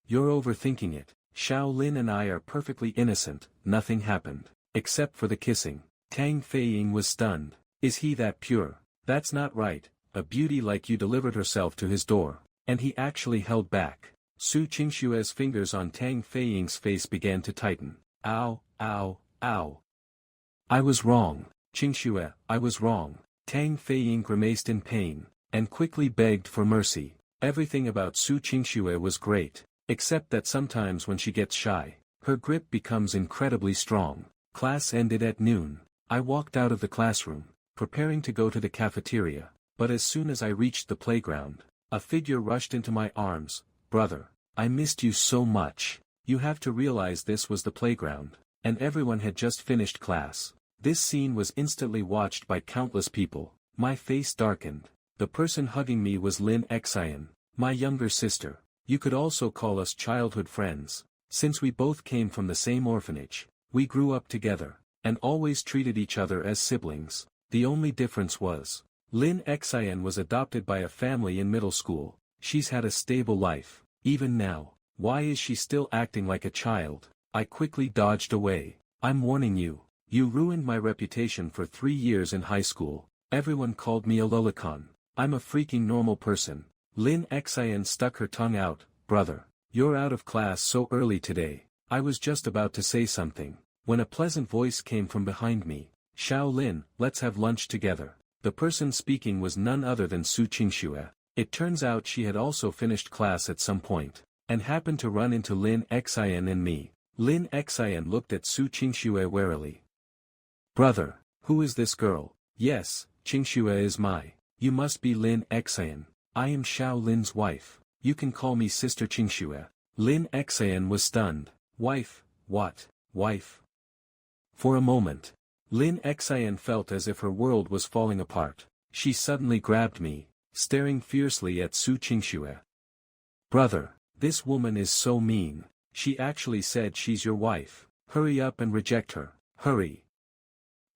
"You're overthinking it. Xiao Lin and I are perfectly innocent, nothing happened. Except for the kissing." Tang Feiying was stunned. "Is he that pure?" "That's not right, a beauty like you delivered herself to his door." And he actually held back. Su Qingxue's fingers on Tang Feiying's face began to tighten. "Ow, ow, ow. I was wrong, Qingxue, I was wrong." Tang Feiying grimaced in pain, and quickly begged for mercy. Everything about Su Qingxue was great, except that sometimes when she gets shy, her grip becomes incredibly strong. Class ended at noon. I walked out of the classroom, preparing to go to the cafeteria, but as soon as I reached the playground, a figure rushed into my arms. "Brother, I missed you so much." You have to realize this was the playground, and everyone had just finished class. This scene was instantly watched by countless people. My face darkened. The person hugging me was Lin Xian, my younger sister. You could also call us childhood friends. Since we both came from the same orphanage, we grew up together, and always treated each other as siblings. The only difference was, Lin Xian was adopted by a family in middle school. She's had a stable life. Even now, why is she still acting like a child? I quickly dodged away. "I'm warning you. You ruined my reputation for 3 years in high school. Everyone called me a lolicon. I'm a freaking normal person." Lin Xian stuck her tongue out. "Brother, you're out of class so early today." I was just about to say something, when a pleasant voice came from behind me. "Xiao Lin, let's have lunch together." The person speaking was none other than Su Qingxue. It turns out she had also finished class at some point, and happened to run into Lin Xian and me. Lin Xian looked at Su Qingxue warily. "Brother, who is this girl?" "Yes, Qingxue is my. You must be Lin Xian. I am Xiao Lin's wife. You can call me Sister Qingxue." Lin Xian was stunned. "Wife, what, wife?" For a moment, Lin Xian felt as if her world was falling apart. She suddenly grabbed me, staring fiercely at Su Qingxue. "Brother, this woman is so mean. She actually said she's your wife. Hurry up and reject her, hurry."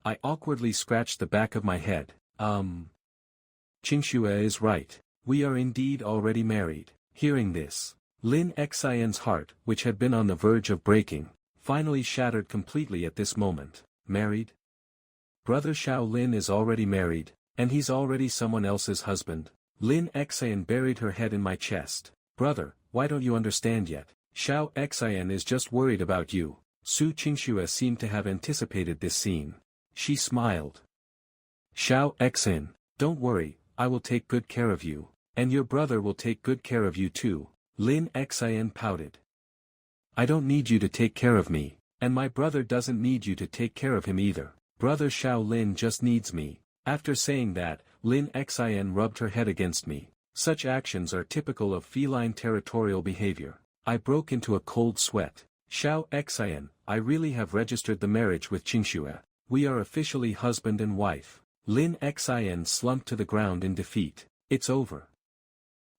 I awkwardly scratched the back of my head. Qingxue is right. We are indeed already married." Hearing this, Lin Xian's heart, which had been on the verge of breaking, finally shattered completely at this moment. "Married? Brother Xiao Lin is already married, and he's already someone else's husband." Lin Xian buried her head in my chest. "Brother, why don't you understand yet? Xiao Xian is just worried about you." Su Qingxue seemed to have anticipated this scene. She smiled. "Xiao Xian, don't worry, I will take good care of you, and your brother will take good care of you too." Lin Xian pouted. "I don't need you to take care of me, and my brother doesn't need you to take care of him either. Brother Xiao Lin just needs me." After saying that, Lin Xian rubbed her head against me. Such actions are typical of feline territorial behavior. I broke into a cold sweat. "Xiao Xian, I really have registered the marriage with Qingxue. We are officially husband and wife." Lin Xian slumped to the ground in defeat. "It's over.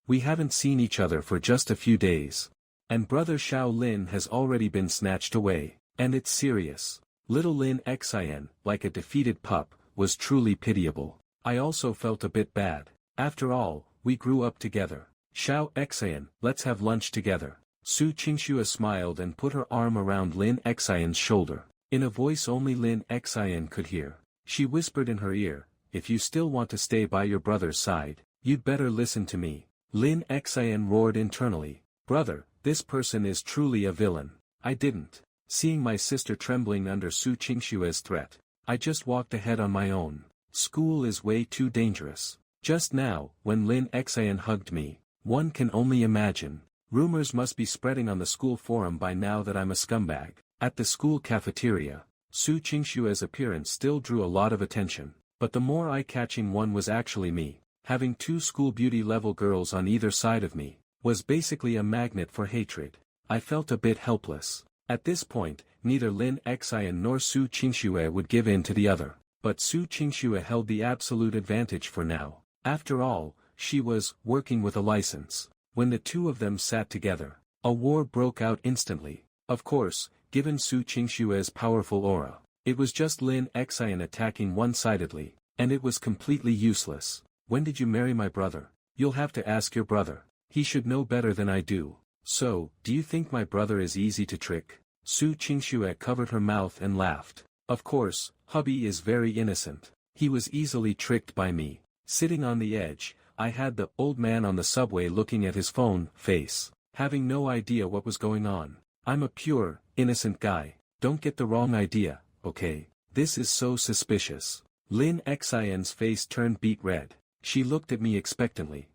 We haven't seen each other for just a few days. And brother Xiao Lin has already been snatched away. And it's serious." Little Lin Xin, like a defeated pup, was truly pitiable. I also felt a bit bad. After all, we grew up together. Xiao Xian, let's have lunch together. Su Qingxue smiled and put her arm around Lin Xian's shoulder. In a voice only Lin Xian could hear, she whispered in her ear, if you still want to stay by your brother's side, you'd better listen to me. Lin Xian roared internally, brother, this person is truly a villain. I didn't. Seeing my sister trembling under Su Qingxue's threat, I just walked ahead on my own. School is way too dangerous. Just now, when Lin Xian hugged me, one can only imagine. Rumors must be spreading on the school forum by now that I'm a scumbag. At the school cafeteria, Su Qingxue's appearance still drew a lot of attention, but the more eye-catching one was actually me. Having two school beauty level girls on either side of me was basically a magnet for hatred. I felt a bit helpless. At this point, neither Lin Xian nor Su Qingxue would give in to the other, but Su Qingxue held the absolute advantage for now. After all, she was working with a license. When the two of them sat together, a war broke out instantly. Of course, given Su Qingxue's powerful aura, it was just Lin Xian attacking one-sidedly, and it was completely useless. When did you marry my brother? You'll have to ask your brother. He should know better than I do. So, do you think my brother is easy to trick? Su Qingxue covered her mouth and laughed. Of course, hubby is very innocent. He was easily tricked by me. Sitting on the edge, I had the old man on the subway looking at his phone face, having no idea what was going on. I'm a pure, innocent guy. Don't get the wrong idea, okay? This is so suspicious. Lin Xian's face turned beet red. She looked at me expectantly.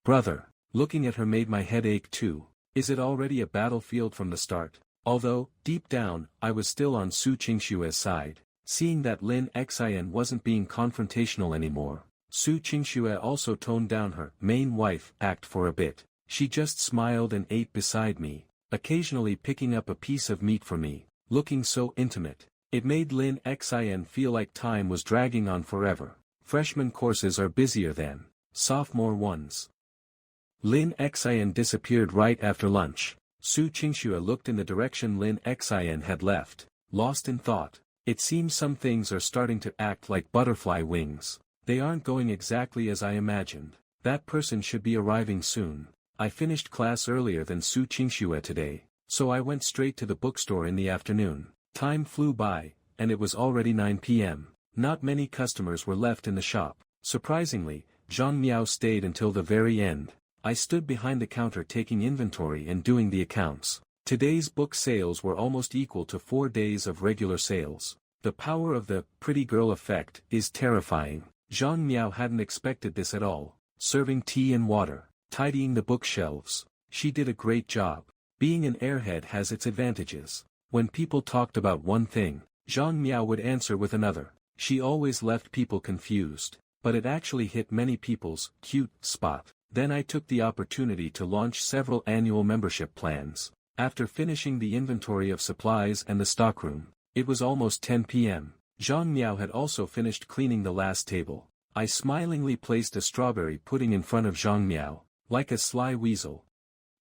Brother. Looking at her made my head ache too. Is it already a battlefield from the start? Although, deep down, I was still on Su Qingxue's side. Seeing that Lin Xian wasn't being confrontational anymore, Su Qingxue also toned down her main wife act for a bit. She just smiled and ate beside me, occasionally picking up a piece of meat for me, looking so intimate. It made Lin Xian feel like time was dragging on forever. Freshman courses are busier than sophomore ones. Lin Xian disappeared right after lunch. Su Qingxue looked in the direction Lin Xian had left, lost in thought. It seems some things are starting to act like butterfly wings. They aren't going exactly as I imagined. That person should be arriving soon. I finished class earlier than Su Qingxue today, so I went straight to the bookstore in the afternoon. Time flew by, and it was already 9 p.m. Not many customers were left in the shop. Surprisingly, Zhang Miao stayed until the very end. I stood behind the counter taking inventory and doing the accounts. Today's book sales were almost equal to 4 days of regular sales. The power of the pretty girl effect is terrifying. Zhang Miao hadn't expected this at all. Serving tea and water, tidying the bookshelves. She did a great job. Being an airhead has its advantages. When people talked about one thing, Zhang Miao would answer with another. She always left people confused, but it actually hit many people's cute spot. Then I took the opportunity to launch several annual membership plans. After finishing the inventory of supplies and the stockroom, it was almost 10 p.m. Zhang Miao had also finished cleaning the last table. I smilingly placed a strawberry pudding in front of Zhang Miao, like a sly weasel.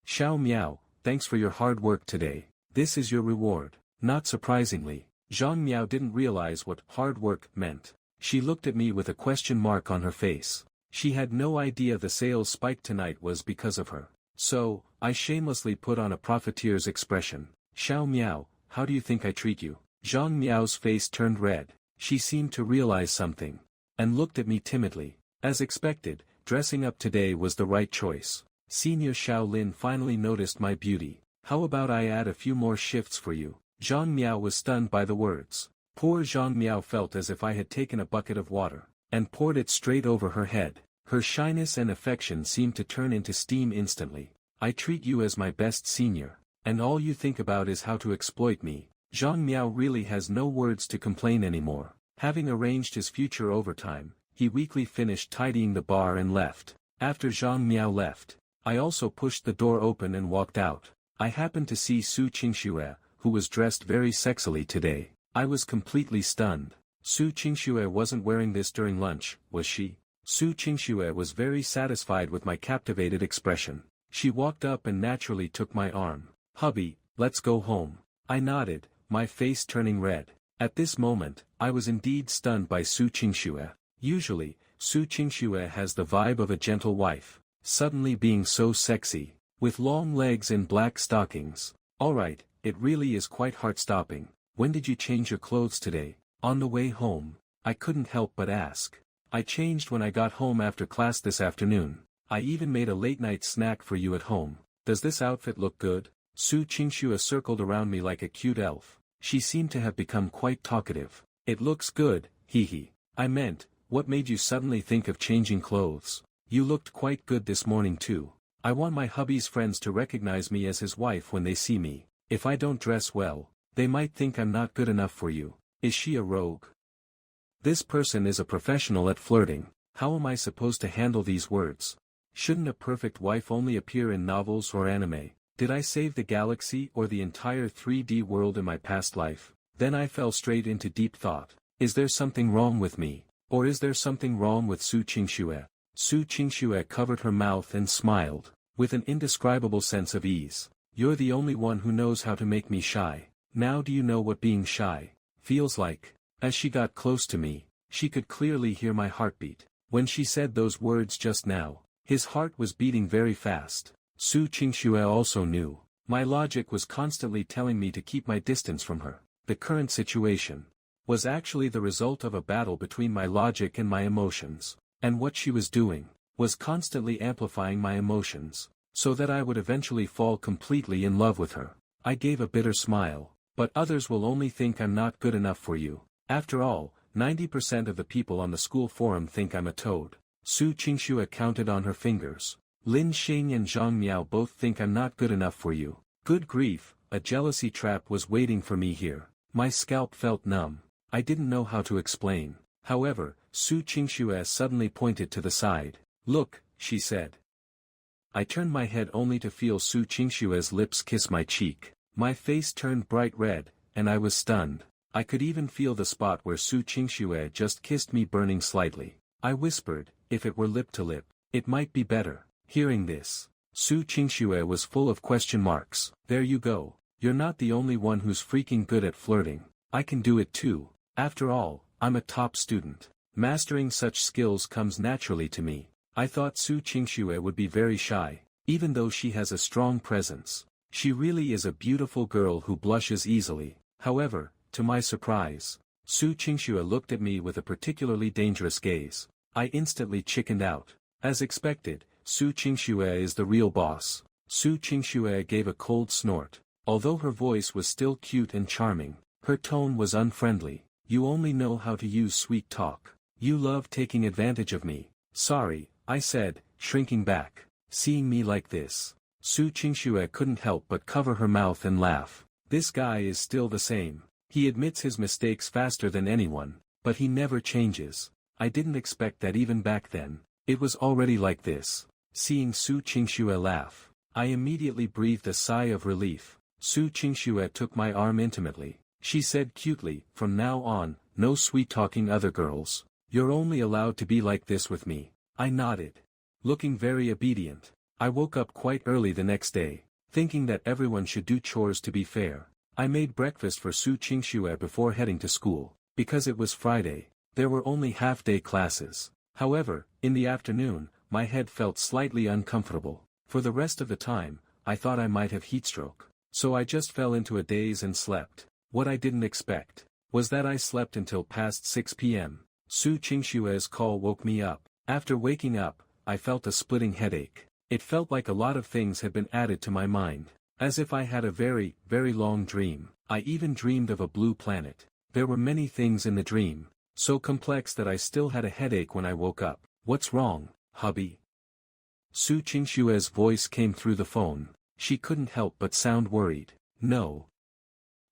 Xiao Miao, thanks for your hard work today. This is your reward. Not surprisingly, Zhang Miao didn't realize what hard work meant. She looked at me with a question mark on her face. She had no idea the sales spike tonight was because of her. So, I shamelessly put on a profiteer's expression. Xiao Miao, how do you think I treat you? Zhang Miao's face turned red. She seemed to realize something, and looked at me timidly. As expected, dressing up today was the right choice. Senior Xiao Lin finally noticed my beauty. How about I add a few more shifts for you? Zhang Miao was stunned by the words. Poor Zhang Miao felt as if I had taken a bucket of water and poured it straight over her head. Her shyness and affection seemed to turn into steam instantly. I treat you as my best senior, and all you think about is how to exploit me. Zhang Miao really has no words to complain anymore. Having arranged his future overtime, he weakly finished tidying the bar and left. After Zhang Miao left, I also pushed the door open and walked out. I happened to see Su Qingxue, who was dressed very sexily today. I was completely stunned. Su Qingxue wasn't wearing this during lunch, was she? Su Qingxue was very satisfied with my captivated expression. She walked up and naturally took my arm. Hubby, let's go home. I nodded, my face turning red. At this moment, I was indeed stunned by Su Qingxue. Usually, Su Qingxue has the vibe of a gentle wife. Suddenly being so sexy, with long legs and black stockings. Alright, it really is quite heart-stopping. When did you change your clothes today? On the way home, I couldn't help but ask. I changed when I got home after class this afternoon. I even made a late-night snack for you at home. Does this outfit look good? Su Qingxue circled around me like a cute elf. She seemed to have become quite talkative. It looks good, hee hee. I meant, what made you suddenly think of changing clothes? You looked quite good this morning too. I want my hubby's friends to recognize me as his wife when they see me. If I don't dress well, they might think I'm not good enough for you. Is she a rogue? This person is a professional at flirting. How am I supposed to handle these words? Shouldn't a perfect wife only appear in novels or anime? Did I save the galaxy or the entire 3D world in my past life? Then I fell straight into deep thought. Is there something wrong with me? Or is there something wrong with Su Qingxue? Su Qingxue covered her mouth and smiled, with an indescribable sense of ease. You're the only one who knows how to make me shy. Now do you know what being shy feels like? As she got close to me, she could clearly hear my heartbeat. When she said those words just now, his heart was beating very fast. Su Qingxue also knew. My logic was constantly telling me to keep my distance from her. The current situation was actually the result of a battle between my logic and my emotions. And what she was doing was constantly amplifying my emotions, so that I would eventually fall completely in love with her. I gave a bitter smile. But others will only think I'm not good enough for you. After all, 90% of the people on the school forum think I'm a toad. Su Qingxue counted on her fingers. Lin Xing and Zhang Miao both think I'm not good enough for you. Good grief, a jealousy trap was waiting for me here. My scalp felt numb. I didn't know how to explain. However, Su Qingxue suddenly pointed to the side. Look, she said. I turned my head only to feel Su Qingxue's lips kiss my cheek. My face turned bright red, and I was stunned. I could even feel the spot where Su Qingxue just kissed me burning slightly. I whispered, if it were lip to lip, it might be better. Hearing this, Su Qingxue was full of question marks. There you go. You're not the only one who's freaking good at flirting. I can do it too. After all, I'm a top student. Mastering such skills comes naturally to me. I thought Su Qingxue would be very shy, even though she has a strong presence. She really is a beautiful girl who blushes easily. However, to my surprise, Su Qingxue looked at me with a particularly dangerous gaze. I instantly chickened out. As expected, Su Qingxue is the real boss. Su Qingxue gave a cold snort. Although her voice was still cute and charming, her tone was unfriendly. You only know how to use sweet talk. You love taking advantage of me. Sorry, I said, shrinking back. Seeing me like this, Su Qingxue couldn't help but cover her mouth and laugh. This guy is still the same. He admits his mistakes faster than anyone, but he never changes. I didn't expect that even back then. It was already like this. Seeing Su Qingxue laugh, I immediately breathed a sigh of relief. Su Qingxue took my arm intimately. She said cutely, from now on, no sweet-talking other girls. You're only allowed to be like this with me. I nodded. Looking very obedient. I woke up quite early the next day, thinking that everyone should do chores to be fair. I made breakfast for Su Qingxue before heading to school. Because it was Friday, there were only half-day classes. However, in the afternoon, my head felt slightly uncomfortable. For the rest of the time, I thought I might have heatstroke. So I just fell into a daze and slept. What I didn't expect was that I slept until past 6 p.m. Su Qingxue's call woke me up. After waking up, I felt a splitting headache. It felt like a lot of things had been added to my mind. As if I had a very, very long dream. I even dreamed of a blue planet. There were many things in the dream, so complex that I still had a headache when I woke up. What's wrong, hubby? Su Qingxue's voice came through the phone. She couldn't help but sound worried. No.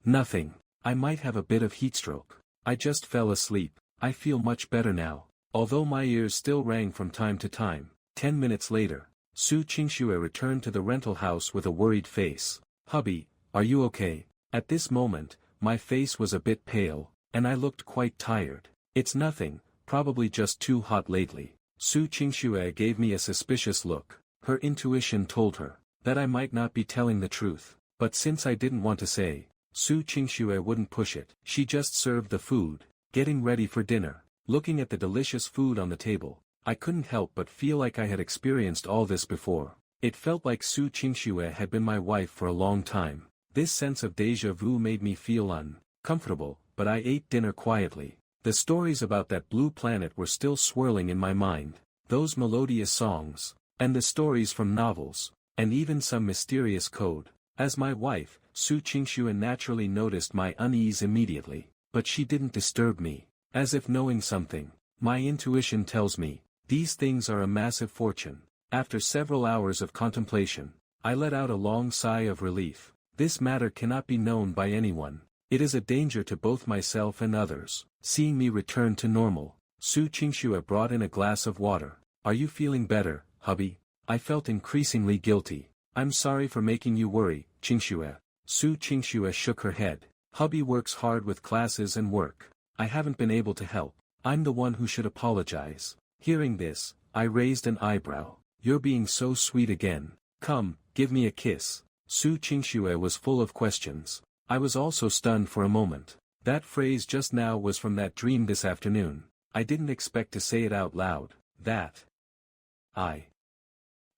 Nothing. I might have a bit of heatstroke. I just fell asleep. I feel much better now. Although my ears still rang from time to time. 10 minutes later, Su Qingxue returned to the rental house with a worried face. Hubby, are you okay? At this moment, my face was a bit pale, and I looked quite tired. It's nothing, probably just too hot lately. Su Qingxue gave me a suspicious look. Her intuition told her that I might not be telling the truth. But since I didn't want to say, Su Qingxue wouldn't push it. She just served the food, getting ready for dinner. Looking at the delicious food on the table, I couldn't help but feel like I had experienced all this before. It felt like Su Qingxue had been my wife for a long time. This sense of déjà vu made me feel uncomfortable, but I ate dinner quietly. The stories about that blue planet were still swirling in my mind, those melodious songs, and the stories from novels, and even some mysterious code. As my wife, Su Qingxue naturally noticed my unease immediately, but she didn't disturb me, as if knowing something. My intuition tells me, these things are a massive fortune. After several hours of contemplation, I let out a long sigh of relief. This matter cannot be known by anyone. It is a danger to both myself and others. Seeing me return to normal, Su Qingxue brought in a glass of water. Are you feeling better, hubby? I felt increasingly guilty. I'm sorry for making you worry, Qingxue. Su Qingxue shook her head. Hubby works hard with classes and work. I haven't been able to help. I'm the one who should apologize. Hearing this, I raised an eyebrow. You're being so sweet again. Come, give me a kiss. Su Qingxue was full of questions. I was also stunned for a moment. That phrase just now was from that dream this afternoon. I didn't expect to say it out loud.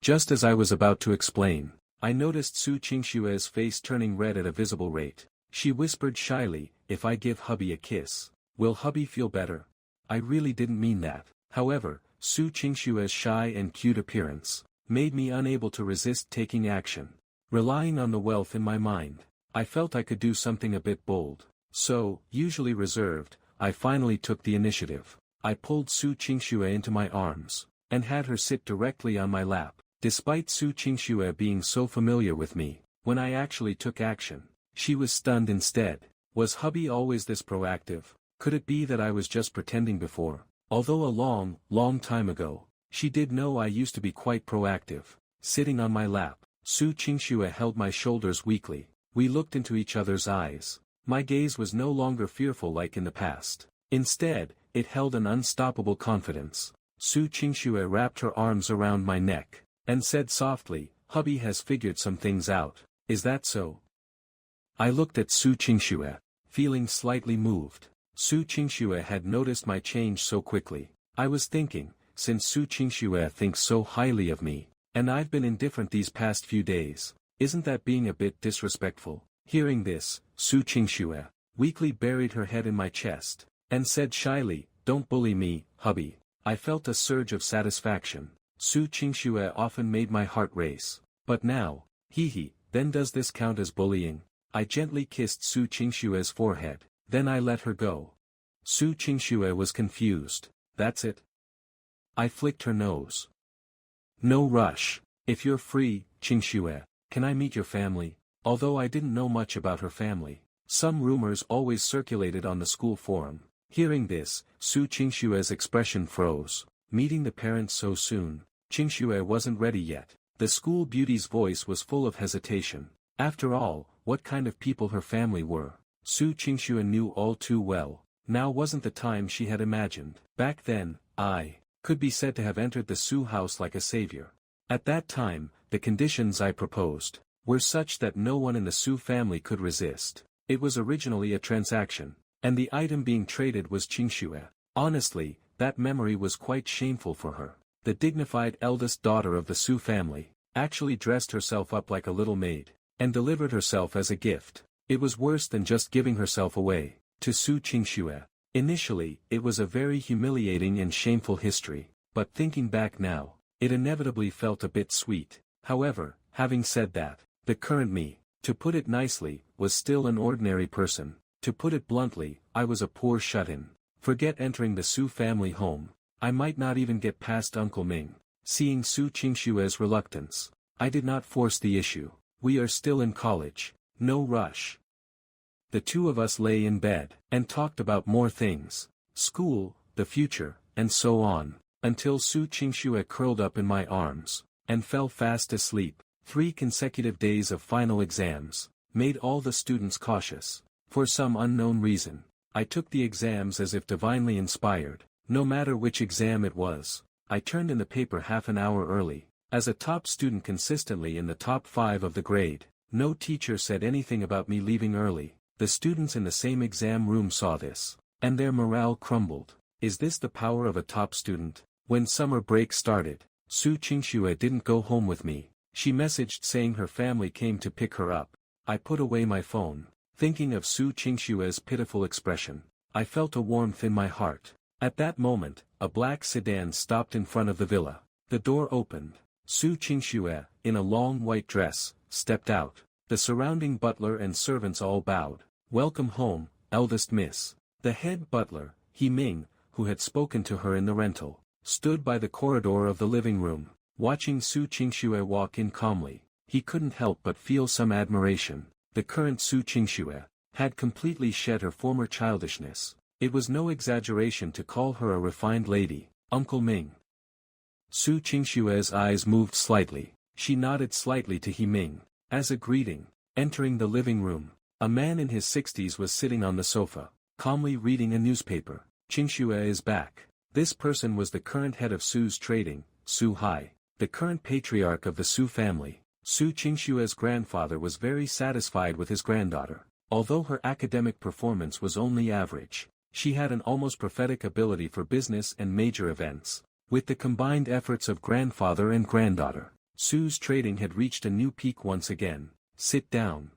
Just as I was about to explain, I noticed Su Qingxue's face turning red at a visible rate. She whispered shyly, if I give hubby a kiss, will hubby feel better? I really didn't mean that. However, Su Qingxue's shy and cute appearance made me unable to resist taking action. Relying on the wealth in my mind, I felt I could do something a bit bold. So, usually reserved, I finally took the initiative. I pulled Su Qingxue into my arms, and had her sit directly on my lap. Despite Su Qingxue being so familiar with me, when I actually took action, she was stunned instead. Was hubby always this proactive? Could it be that I was just pretending before? Although a long time ago, she did know I used to be quite proactive. Sitting on my lap, Su Qingxue held my shoulders weakly. We looked into each other's eyes. My gaze was no longer fearful like in the past. Instead, it held an unstoppable confidence. Su Qingxue wrapped her arms around my neck, and said softly, hubby has figured some things out. Is that so? I looked at Su Qingxue, feeling slightly moved. Su Qingxue had noticed my change so quickly. I was thinking, since Su Qingxue thinks so highly of me, and I've been indifferent these past few days, isn't that being a bit disrespectful? Hearing this, Su Qingxue weakly buried her head in my chest, and said shyly, don't bully me, hubby. I felt a surge of satisfaction. Su Qingxue often made my heart race. But now, then does this count as bullying? I gently kissed Su Qingxue's forehead, then I let her go. Su Qingxue was confused. That's it? I flicked her nose. No rush. If you're free, Qingxue, can I meet your family? Although I didn't know much about her family, some rumors always circulated on the school forum. Hearing this, Su Qingxue's expression froze. Meeting the parents so soon, Qingxue wasn't ready yet. The school beauty's voice was full of hesitation. After all, what kind of people her family were, Su Qingxue knew all too well. Now wasn't the time she had imagined. Back then, I could be said to have entered the Su house like a savior. At that time, the conditions I proposed were such that no one in the Su family could resist. It was originally a transaction, and the item being traded was Qingxue. Honestly, that memory was quite shameful for her. The dignified eldest daughter of the Su family actually dressed herself up like a little maid, and delivered herself as a gift. It was worse than just giving herself away to Su Qingxue. Initially, it was a very humiliating and shameful history, but thinking back now, it inevitably felt a bit sweet. However, having said that, the current me, to put it nicely, was still an ordinary person. To put it bluntly, I was a poor shut-in. Forget entering the Su family home, I might not even get past Uncle Ming. Seeing Su Qingxue's reluctance, I did not force the issue. We are still in college. No rush. The two of us lay in bed, and talked about more things. School, the future, and so on, until Su Qingxue curled up in my arms, and fell fast asleep. 3 consecutive days of final exams made all the students cautious. For some unknown reason, I took the exams as if divinely inspired. No matter which exam it was, I turned in the paper half an hour early. As a top student consistently in the top 5 of the grade, no teacher said anything about me leaving early. The students in the same exam room saw this, and their morale crumbled. Is this the power of a top student? When summer break started, Su Qingxue didn't go home with me. She messaged saying her family came to pick her up. I put away my phone, thinking of Su Qingxue's pitiful expression. I felt a warmth in my heart. At that moment, a black sedan stopped in front of the villa. The door opened. Su Qingxue, in a long white dress, stepped out. The surrounding butler and servants all bowed. Welcome home, eldest miss. The head butler, He Ming, who had spoken to her in the rental, stood by the corridor of the living room, watching Su Qingxue walk in calmly. He couldn't help but feel some admiration. The current Su Qingxue had completely shed her former childishness. It was no exaggeration to call her a refined lady, Uncle Ming. Su Qingxue's eyes moved slightly. She nodded slightly to He Ming. As a greeting, entering the living room, a man in his 60s was sitting on the sofa, calmly reading a newspaper. Qingxue is back. This person was the current head of Su's trading, Su Hai, the current patriarch of the Su family. Su Qingxue's grandfather was very satisfied with his granddaughter. Although her academic performance was only average, she had an almost prophetic ability for business and major events. With the combined efforts of grandfather and granddaughter, Su's trading had reached a new peak once again. Sit down.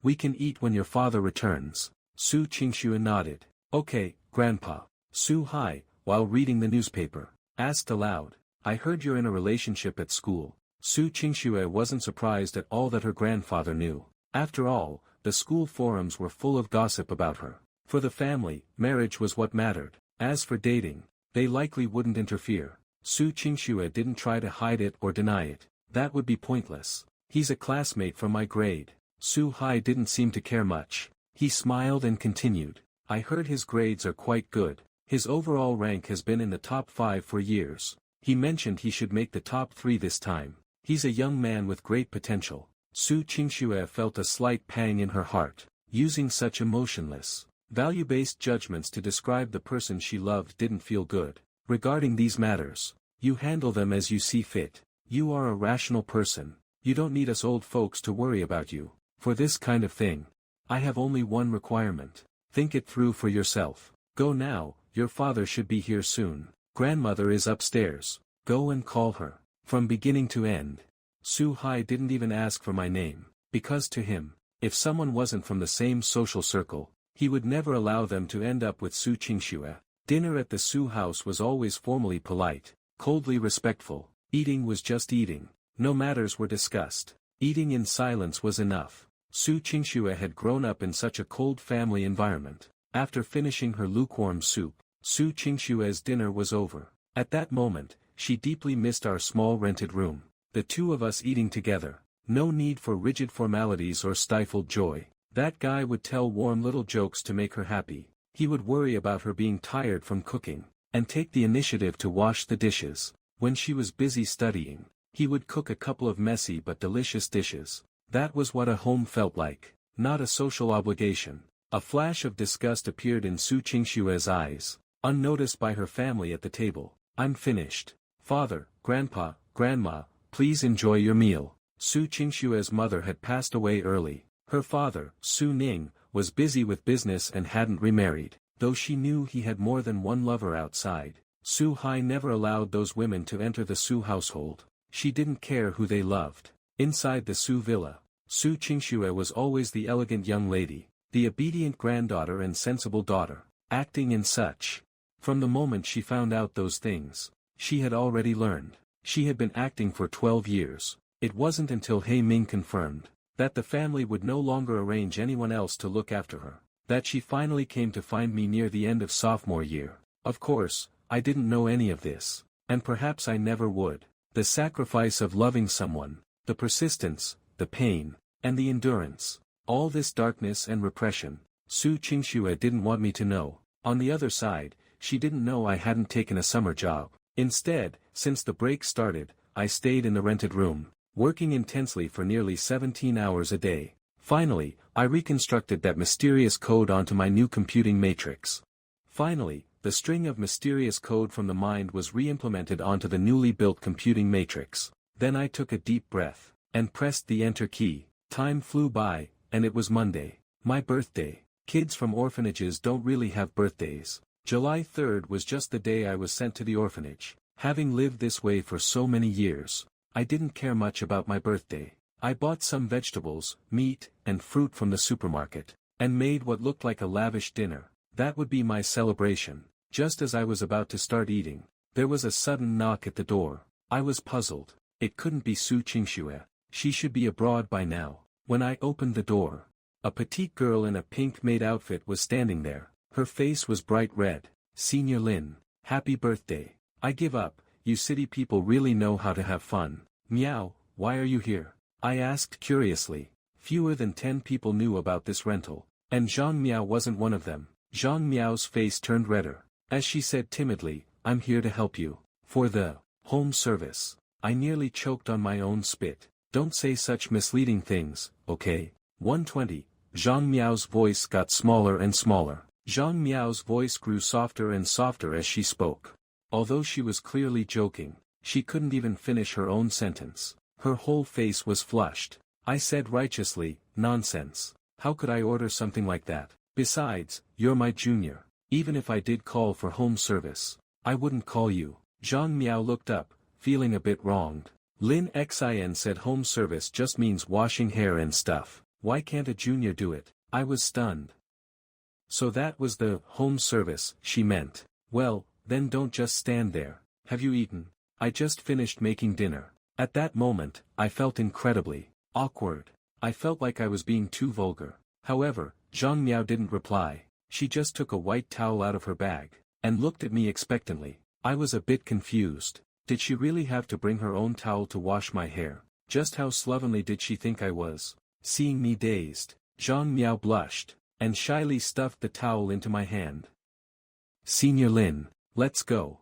We can eat when your father returns. Su Qingxue nodded. Okay, Grandpa. Su Hai, while reading the newspaper, asked aloud. I heard you're in a relationship at school. Su Qingxue wasn't surprised at all that her grandfather knew. After all, the school forums were full of gossip about her. For the family, marriage was what mattered. As for dating, they likely wouldn't interfere. Su Qingxue didn't try to hide it or deny it. That would be pointless. He's a classmate from my grade. Su Hai didn't seem to care much. He smiled and continued. I heard his grades are quite good. His overall rank has been in the top 5 for years. He mentioned he should make the top 3 this time. He's a young man with great potential. Su Qingxue felt a slight pang in her heart. Using such emotionless, value-based judgments to describe the person she loved didn't feel good. Regarding these matters, you handle them as you see fit. You are a rational person. You don't need us old folks to worry about you. For this kind of thing, I have only one requirement. Think it through for yourself. Go now, your father should be here soon. Grandmother is upstairs. Go and call her. From beginning to end. Su Hai didn't even ask for my name, because to him, if someone wasn't from the same social circle, he would never allow them to end up with Su Qingxue. Dinner at the Su house was always formally polite, coldly respectful. Eating was just eating. No matters were discussed. Eating in silence was enough. Su Qingxue had grown up in such a cold family environment. After finishing her lukewarm soup, Su Qingxue's dinner was over. At that moment, she deeply missed our small rented room. The two of us eating together. No need for rigid formalities or stifled joy. That guy would tell warm little jokes to make her happy. He would worry about her being tired from cooking, and take the initiative to wash the dishes. When she was busy studying, he would cook a couple of messy but delicious dishes. That was what a home felt like, not a social obligation. A flash of disgust appeared in Su Qingxue's eyes, unnoticed by her family at the table. I'm finished. Father, Grandpa, Grandma, please enjoy your meal. Su Qingxue's mother had passed away early. Her father, Su Ning, was busy with business and hadn't remarried. Though she knew he had more than one lover outside, Su Hai never allowed those women to enter the Su household. She didn't care who they loved. Inside the Su villa, Su Qingxue was always the elegant young lady, the obedient granddaughter and sensible daughter, acting in such. From the moment she found out those things, she had already learned. She had been acting for 12 years. It wasn't until He Ming confirmed that the family would no longer arrange anyone else to look after her, that she finally came to find me near the end of sophomore year. Of course, I didn't know any of this, and perhaps I never would. The sacrifice of loving someone, the persistence, the pain, and the endurance, all this darkness and repression, Su Qingxue didn't want me to know. On the other side, she didn't know I hadn't taken a summer job. Instead, since the break started, I stayed in the rented room, working intensely for nearly 17 hours a day. Finally, I reconstructed that mysterious code onto my new computing matrix. Finally, the string of mysterious code from the mind was re-implemented onto the newly built computing matrix. Then I took a deep breath, and pressed the Enter key. Time flew by, and it was Monday. My birthday. Kids from orphanages don't really have birthdays. July 3rd was just the day I was sent to the orphanage. Having lived this way for so many years, I didn't care much about my birthday. I bought some vegetables, meat, and fruit from the supermarket, and made what looked like a lavish dinner. That would be my celebration. Just as I was about to start eating, there was a sudden knock at the door. I was puzzled. It couldn't be Su Qingxue. She should be abroad by now. When I opened the door, a petite girl in a pink maid outfit was standing there. Her face was bright red. Senior Lin, happy birthday. I give up. You city people really know how to have fun. Meow, why are you here? I asked curiously. Fewer than 10 people knew about this rental, and Zhang Miao wasn't one of them. Zhang Miao's face turned redder, as she said timidly, I'm here to help you. For the home service. I nearly choked on my own spit. Don't say such misleading things, okay? 120. Zhang Miao's voice got smaller and smaller. Zhang Miao's voice grew softer and softer as she spoke. Although she was clearly joking, she couldn't even finish her own sentence. Her whole face was flushed. I said righteously, nonsense. How could I order something like that? Besides, you're my junior. Even if I did call for home service, I wouldn't call you. Zhang Miao looked up, feeling a bit wronged. Lin Xin said home service just means washing hair and stuff. Why can't a junior do it? I was stunned. So that was the home service she meant. Well, then don't just stand there. Have you eaten? I just finished making dinner. At that moment, I felt incredibly awkward. I felt like I was being too vulgar. However, Zhang Miao didn't reply. She just took a white towel out of her bag, and looked at me expectantly. I was a bit confused. Did she really have to bring her own towel to wash my hair? Just how slovenly did she think I was? Seeing me dazed, Zhang Miao blushed, and shyly stuffed the towel into my hand. Senior Lin, let's go.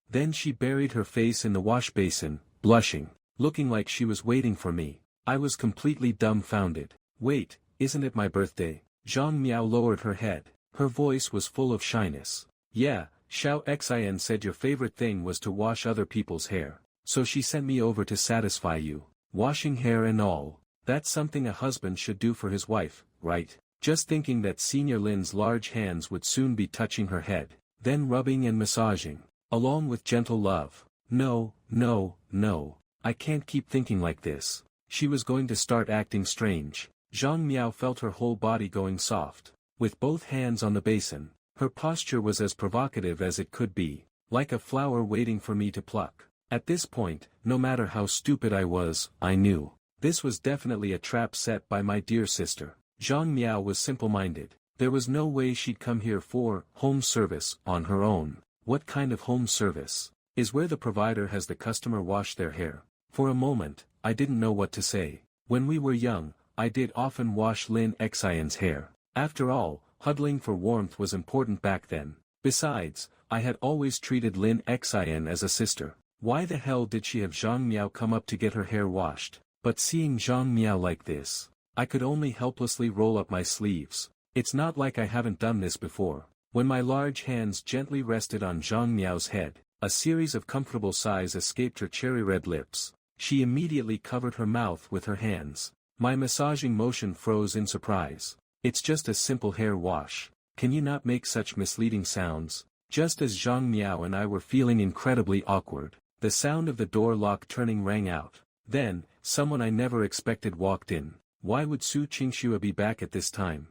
Then she buried her face in the wash basin, blushing, looking like she was waiting for me. I was completely dumbfounded. Wait, isn't it my birthday? Zhang Miao lowered her head. Her voice was full of shyness. Yeah, Xiao Xin said your favorite thing was to wash other people's hair. So she sent me over to satisfy you. Washing hair and all. That's something a husband should do for his wife, right? Just thinking that Senior Lin's large hands would soon be touching her head, then rubbing and massaging, along with gentle love. No, no, no. I can't keep thinking like this. She was going to start acting strange. Zhang Miao felt her whole body going soft. With both hands on the basin, her posture was as provocative as it could be, like a flower waiting for me to pluck. At this point, no matter how stupid I was, I knew. This was definitely a trap set by my dear sister. Zhang Miao was simple-minded. There was no way she'd come here for home service on her own. What kind of home service? Is where the provider has the customer wash their hair. For a moment, I didn't know what to say. When we were young, I did often wash Lin Xin's hair. After all, huddling for warmth was important back then. Besides, I had always treated Lin Xin as a sister. Why the hell did she have Zhang Miao come up to get her hair washed? But seeing Zhang Miao like this, I could only helplessly roll up my sleeves. It's not like I haven't done this before. When my large hands gently rested on Zhang Miao's head, a series of comfortable sighs escaped her cherry-red lips. She immediately covered her mouth with her hands. My massaging motion froze in surprise. It's just a simple hair wash. Can you not make such misleading sounds? Just as Zhang Miao and I were feeling incredibly awkward, the sound of the door lock turning rang out. Then, someone I never expected walked in. Why would Su Qingxue be back at this time?